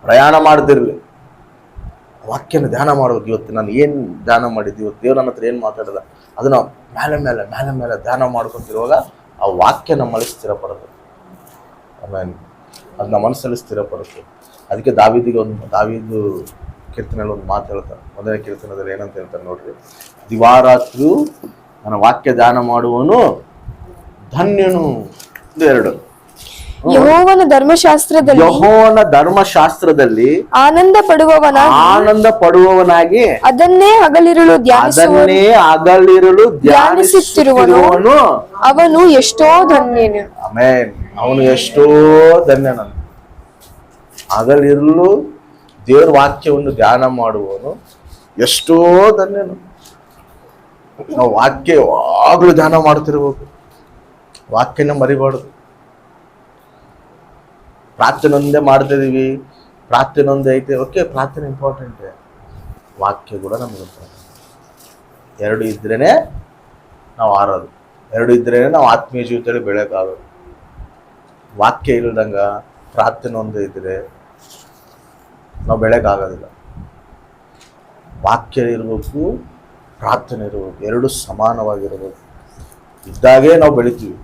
ಪ್ರಯಾಣ ಮಾಡ್ತಿರ್ಲಿ, ವಾಕ್ಯನ ಧ್ಯಾನ ಮಾಡ್ಬೇಕು. ಇವತ್ತು ನಾನು ಏನು ಧ್ಯಾನ ಮಾಡಿದ್ದೆ, ಇವತ್ತು ದೇವ್ರ ನನ್ನ ಹತ್ರ ಏನು ಮಾತಾಡಿದ, ಅದನ್ನ ಮೇಲೆ ಮೇಲೆ ಮೇಲೆ ಮೇಲೆ ಧ್ಯಾನ ಮಾಡ್ಕೊಂತಿರುವಾಗ ಆ ವಾಕ್ಯ ನಮ್ಮಲ್ಲಿ ಸ್ಥಿರಪಡುತ್ತೆ. ಆಮೇಲೆ ಅದು ನಮ್ಮ ಮನಸ್ಸಲ್ಲಿ ಸ್ಥಿರಪಡುತ್ತೆ. ಅದಕ್ಕೆ ದಾವೀದು ಕೀರ್ತನೆಯಲ್ಲಿ ಒಂದು ಮಾತು ಹೇಳ್ತಾರೆ. 1ನೇ ಕೀರ್ತನದಲ್ಲಿ ಏನಂತ ಹೇಳ್ತಾರೆ ನೋಡ್ರಿ, ದಿವಾರಾತ್ರಿಯೂ ನನ್ನ ವಾಕ್ಯ ಧ್ಯಾನ ಮಾಡುವನು ಧನ್ಯನು. 2 ಯೆಹೋವನ ಧರ್ಮಶಾಸ್ತ್ರದಲ್ಲಿ ಆನಂದ ಪಡುವವನಾಗಿ ಅದನ್ನೇ ಹಗಲಿರುಳು ಧ್ಯಾನಿಸುತ್ತಿರುವನು ಅವನು ಎಷ್ಟೋ ಧನ್ಯನು. ಆಮೆನ್. ಅವನು ಎಷ್ಟೋ ಧನ್ಯನನು. ಹಗಲಿರುಳು ದೇವರ ವಾಕ್ಯವನ್ನು ಧ್ಯಾನ ಮಾಡುವವನು ಎಷ್ಟೋ ಧನ್ಯನು. ನಾವು ವಾಕ್ಯ ಯಾವಾಗಲೂ ಧ್ಯಾನ ಮಾಡ್ತಿರ್ಬೇಕು, ವಾಕ್ಯನ ಮರಿಬಾರ್ದು. ಪ್ರಾರ್ಥನೆ ಒಂದೇ ಮಾಡ್ತಿದೀವಿ, ಪ್ರಾರ್ಥನೆ ಒಂದೇ ಐತೆ, ಓಕೆ, ಪ್ರಾರ್ಥನೆ ಇಂಪಾರ್ಟೆಂಟ್, ವಾಕ್ಯ ಕೂಡ ನಮಗೆ ಇಂಪಾರ್ಟೆಂಟ್. 2 ಇದ್ರೇನೆ ನಾವು ಆರೋದು, 2 ಇದ್ರೇನೆ ನಾವು ಆತ್ಮೀಯ ಜೀವಿತದಲ್ಲಿ ಬೆಳೆಯೋಕ್ಕಾಗೋದು. ವಾಕ್ಯ ಇಲ್ದಂಗ ಪ್ರಾರ್ಥನೆ ಒಂದೇ ಇದ್ರೆ ನಾವು ಬೆಳೆಯೋಕ್ಕಾಗೋದಿಲ್ಲ. ವಾಕ್ಯ ಇರಬೇಕು, ಪ್ರಾರ್ಥನೆ ಇರಬೇಕು, 2 ಸಮಾನವಾಗಿರಬೇಕು. ಇದ್ದಾಗೇ ನಾವು ಬೆಳಿತೀವಿ,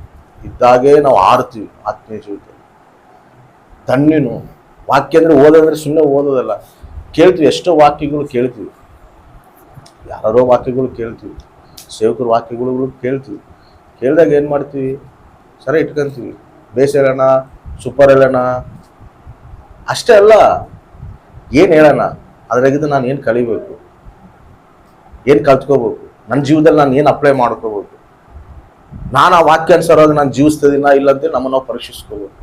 ಇದ್ದಾಗೇ ನಾವು ಆಡ್ತೀವಿ ಆತ್ಮೀಯ ಜೀವಿತ. ಧನ್ಯನು. ವಾಕ್ಯ ಅಂದರೆ ಓದೋದ್ರೆ ಸುಮ್ಮನೆ ಓದೋದಲ್ಲ, ಕೇಳ್ತೀವಿ. ಎಷ್ಟೋ ವಾಕ್ಯಗಳು ಕೇಳ್ತೀವಿ, ಯಾರೋ ವಾಕ್ಯಗಳು ಕೇಳ್ತೀವಿ, ಸೇವಕರ ವಾಕ್ಯಗಳು ಕೇಳ್ತೀವಿ. ಕೇಳಿದಾಗ ಏನು ಮಾಡ್ತೀವಿ, ಸರಿ ಇಟ್ಕೊಂತೀವಿ, ಬೇಸ್ ಹೇಳೋಣ, ಸೂಪರ್ ಹೇಳೋಣ, ಅಷ್ಟೇ ಅಲ್ಲ, ಏನು ಹೇಳೋಣ, ಅದ್ರಾಗಿದ್ದು ನಾನು ಏನು ಕಲಿಬೇಕು, ಏನು ಕಲ್ತ್ಕೋಬೇಕು, ನನ್ನ ಜೀವನದಲ್ಲಿ ನಾನು ಏನು ಅಪ್ಲೈ ಮಾಡ್ಕೋಬೇಕು, ನಾನು ಆ ವಾಕ್ಯ ಅನುಸಾರವಾಗಿ ನಾನು ಜೀವಿಸ್ತದಿನ ಇಲ್ಲ ಅಂತೇಳಿ ನಮ್ಮನ್ನು ನಾವು ಪರೀಕ್ಷಿಸ್ಕೋಬೇಕು.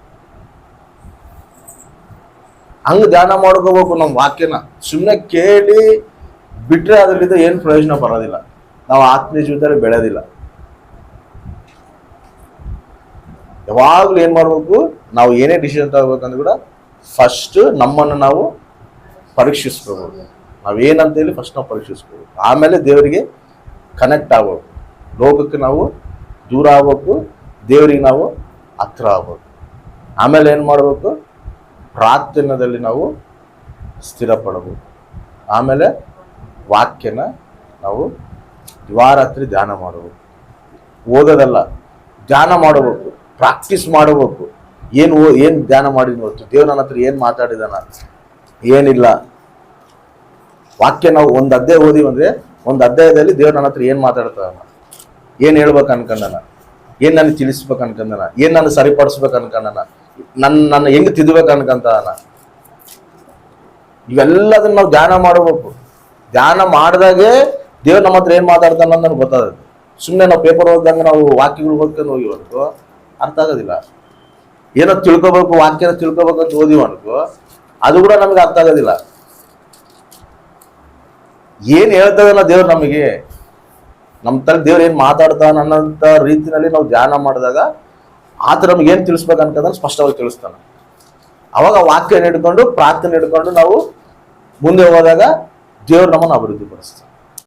ಹಂಗೆ ಧ್ಯಾನ ಮಾಡ್ಕೋಬೇಕು ನಮ್ಮ ವಾಕ್ಯನ. ಸುಮ್ಮನೆ ಕೇಳಿ ಬಿಟ್ರೆ ಅದರಿಂದ ಏನು ಪ್ರಯೋಜನ ಬರೋದಿಲ್ಲ, ನಾವು ಆತ್ಮೀಯ ಜೀವಿತದಲ್ಲಿ ಬೆಳೆಯೋದಿಲ್ಲ. ಯಾವಾಗಲೂ ಏನು ಮಾಡಬೇಕು, ನಾವು ಏನೇ ಡಿಸಿಷನ್ ತಗೋಬೇಕಂದ್ರೆ ಕೂಡ ಫಸ್ಟ್ ನಮ್ಮನ್ನು ನಾವು ಪರೀಕ್ಷಿಸ್ಕೋಬೇಕು. ನಾವೇನಂತೇಳಿ ಫಸ್ಟ್ ನಾವು ಪರೀಕ್ಷಿಸ್ಕೋಬೇಕು. ಆಮೇಲೆ ದೇವರಿಗೆ ಕನೆಕ್ಟ್ ಆಗ್ಬೇಕು, ಲೋಕಕ್ಕೆ ನಾವು ದೂರ ಆಗ್ಬೇಕು, ದೇವರಿಗೆ ನಾವು ಹತ್ರ ಆಗ್ಬೇಕು. ಆಮೇಲೆ ಏನು ಮಾಡಬೇಕು, ಪ್ರಾರ್ಥನೆಯಲ್ಲಿ ನಾವು ಸ್ಥಿರಪಡಬೇಕು. ಆಮೇಲೆ ವಾಕ್ಯನ ನಾವು ದಿವಾರಾತ್ರಿ ಧ್ಯಾನ ಮಾಡಬೇಕು. ಓದೋದಲ್ಲ, ಧ್ಯಾನ ಮಾಡಬೇಕು, ಪ್ರಾಕ್ಟೀಸ್ ಮಾಡಬೇಕು. ಏನು ಧ್ಯಾನ ಮಾಡಿದ್ವಿ ಹೊತ್ತು, ದೇವ್ರ ನನ್ನ ಹತ್ರ ಏನು ಮಾತಾಡಿದಾನ, ಏನಿಲ್ಲ. ವಾಕ್ಯ ನಾವು 1 ಅಧ್ಯಾಯ ಓದಿವಂದ್ರೆ 1 ಅಧ್ಯಾಯದಲ್ಲಿ ದೇವ್ರ ನನ್ನ ಹತ್ರ ಏನು ಮಾತಾಡ್ತಾನ, ಏನು ಹೇಳ್ಬೇಕು ಅನ್ಕೊಂಡನ, ಏನು ನನಗೆ ತಿಳಿಸ್ಬೇಕು ಅನ್ಕೊಂಡನ, ಏನು ನಾನು ಸರಿಪಡಿಸ್ಬೇಕು ಅನ್ಕೊಂಡನ, ನನ್ನ ಹೆಂಗೆ ತಿದ್ಬೇಕು ಅನ್ಕೊಂತಾನ. ಇವೆಲ್ಲದನ್ನ ನಾವು ಧ್ಯಾನ ಮಾಡಬೇಕು. ಧ್ಯಾನ ಮಾಡಿದಾಗೆ ದೇವ್ರು ನಮ್ಮ ಹತ್ರ ಏನು ಮಾತಾಡ್ತಾನ ಅಂತ ನನಗೆ ಗೊತ್ತಾಗುತ್ತೆ. ಸುಮ್ಮನೆ ನಾವು ಪೇಪರ್ ಓದ್ದಂಗೆ ನಾವು ವಾಕ್ಯಗಳು ಓದ್ಕೊಂಡು ಹೋಗಿವ್ ಅನ್ಕೋ ಅರ್ಥ ಆಗೋದಿಲ್ಲ. ಏನೋ ತಿಳ್ಕೊಬೇಕು, ವಾಕ್ಯನ ತಿಳ್ಕೊಬೇಕು ಅಂತ ಓದಿವ್ ಅನ್ಕೋ ಅದು ಕೂಡ ನಮಗೆ ಅರ್ಥ ಆಗೋದಿಲ್ಲ. ಏನ್ ಹೇಳ್ತದಲ್ಲ ದೇವ್ರು ನಮಗೆ, ನಮ್ಮ ತರ ದೇವ್ರು ಏನ್ ಮಾತಾಡ್ತಾನ ಅನ್ನೋಂಥ ರೀತಿನಲ್ಲಿ ನಾವು ಧ್ಯಾನ ಮಾಡಿದಾಗ ಆತ ನಮ್ಗೆ ಏನ್ ತಿಳಿಸ್ಬೇಕು ಅನ್ಕಂದ್ರೆ ಸ್ಪಷ್ಟವಾಗಿ ತಿಳಿಸ್ತಾನೆ. ಅವಾಗ ವಾಕ್ಯನ ಹಿಡ್ಕೊಂಡು ಪ್ರಾರ್ಥನೆ ಹಿಡ್ಕೊಂಡು ನಾವು ಮುಂದೆ ಹೋದಾಗ ದೇವ್ರು ನಮ್ಮನ್ನು ಅಭಿವೃದ್ಧಿ ಪಡಿಸ್ತಾನೆ.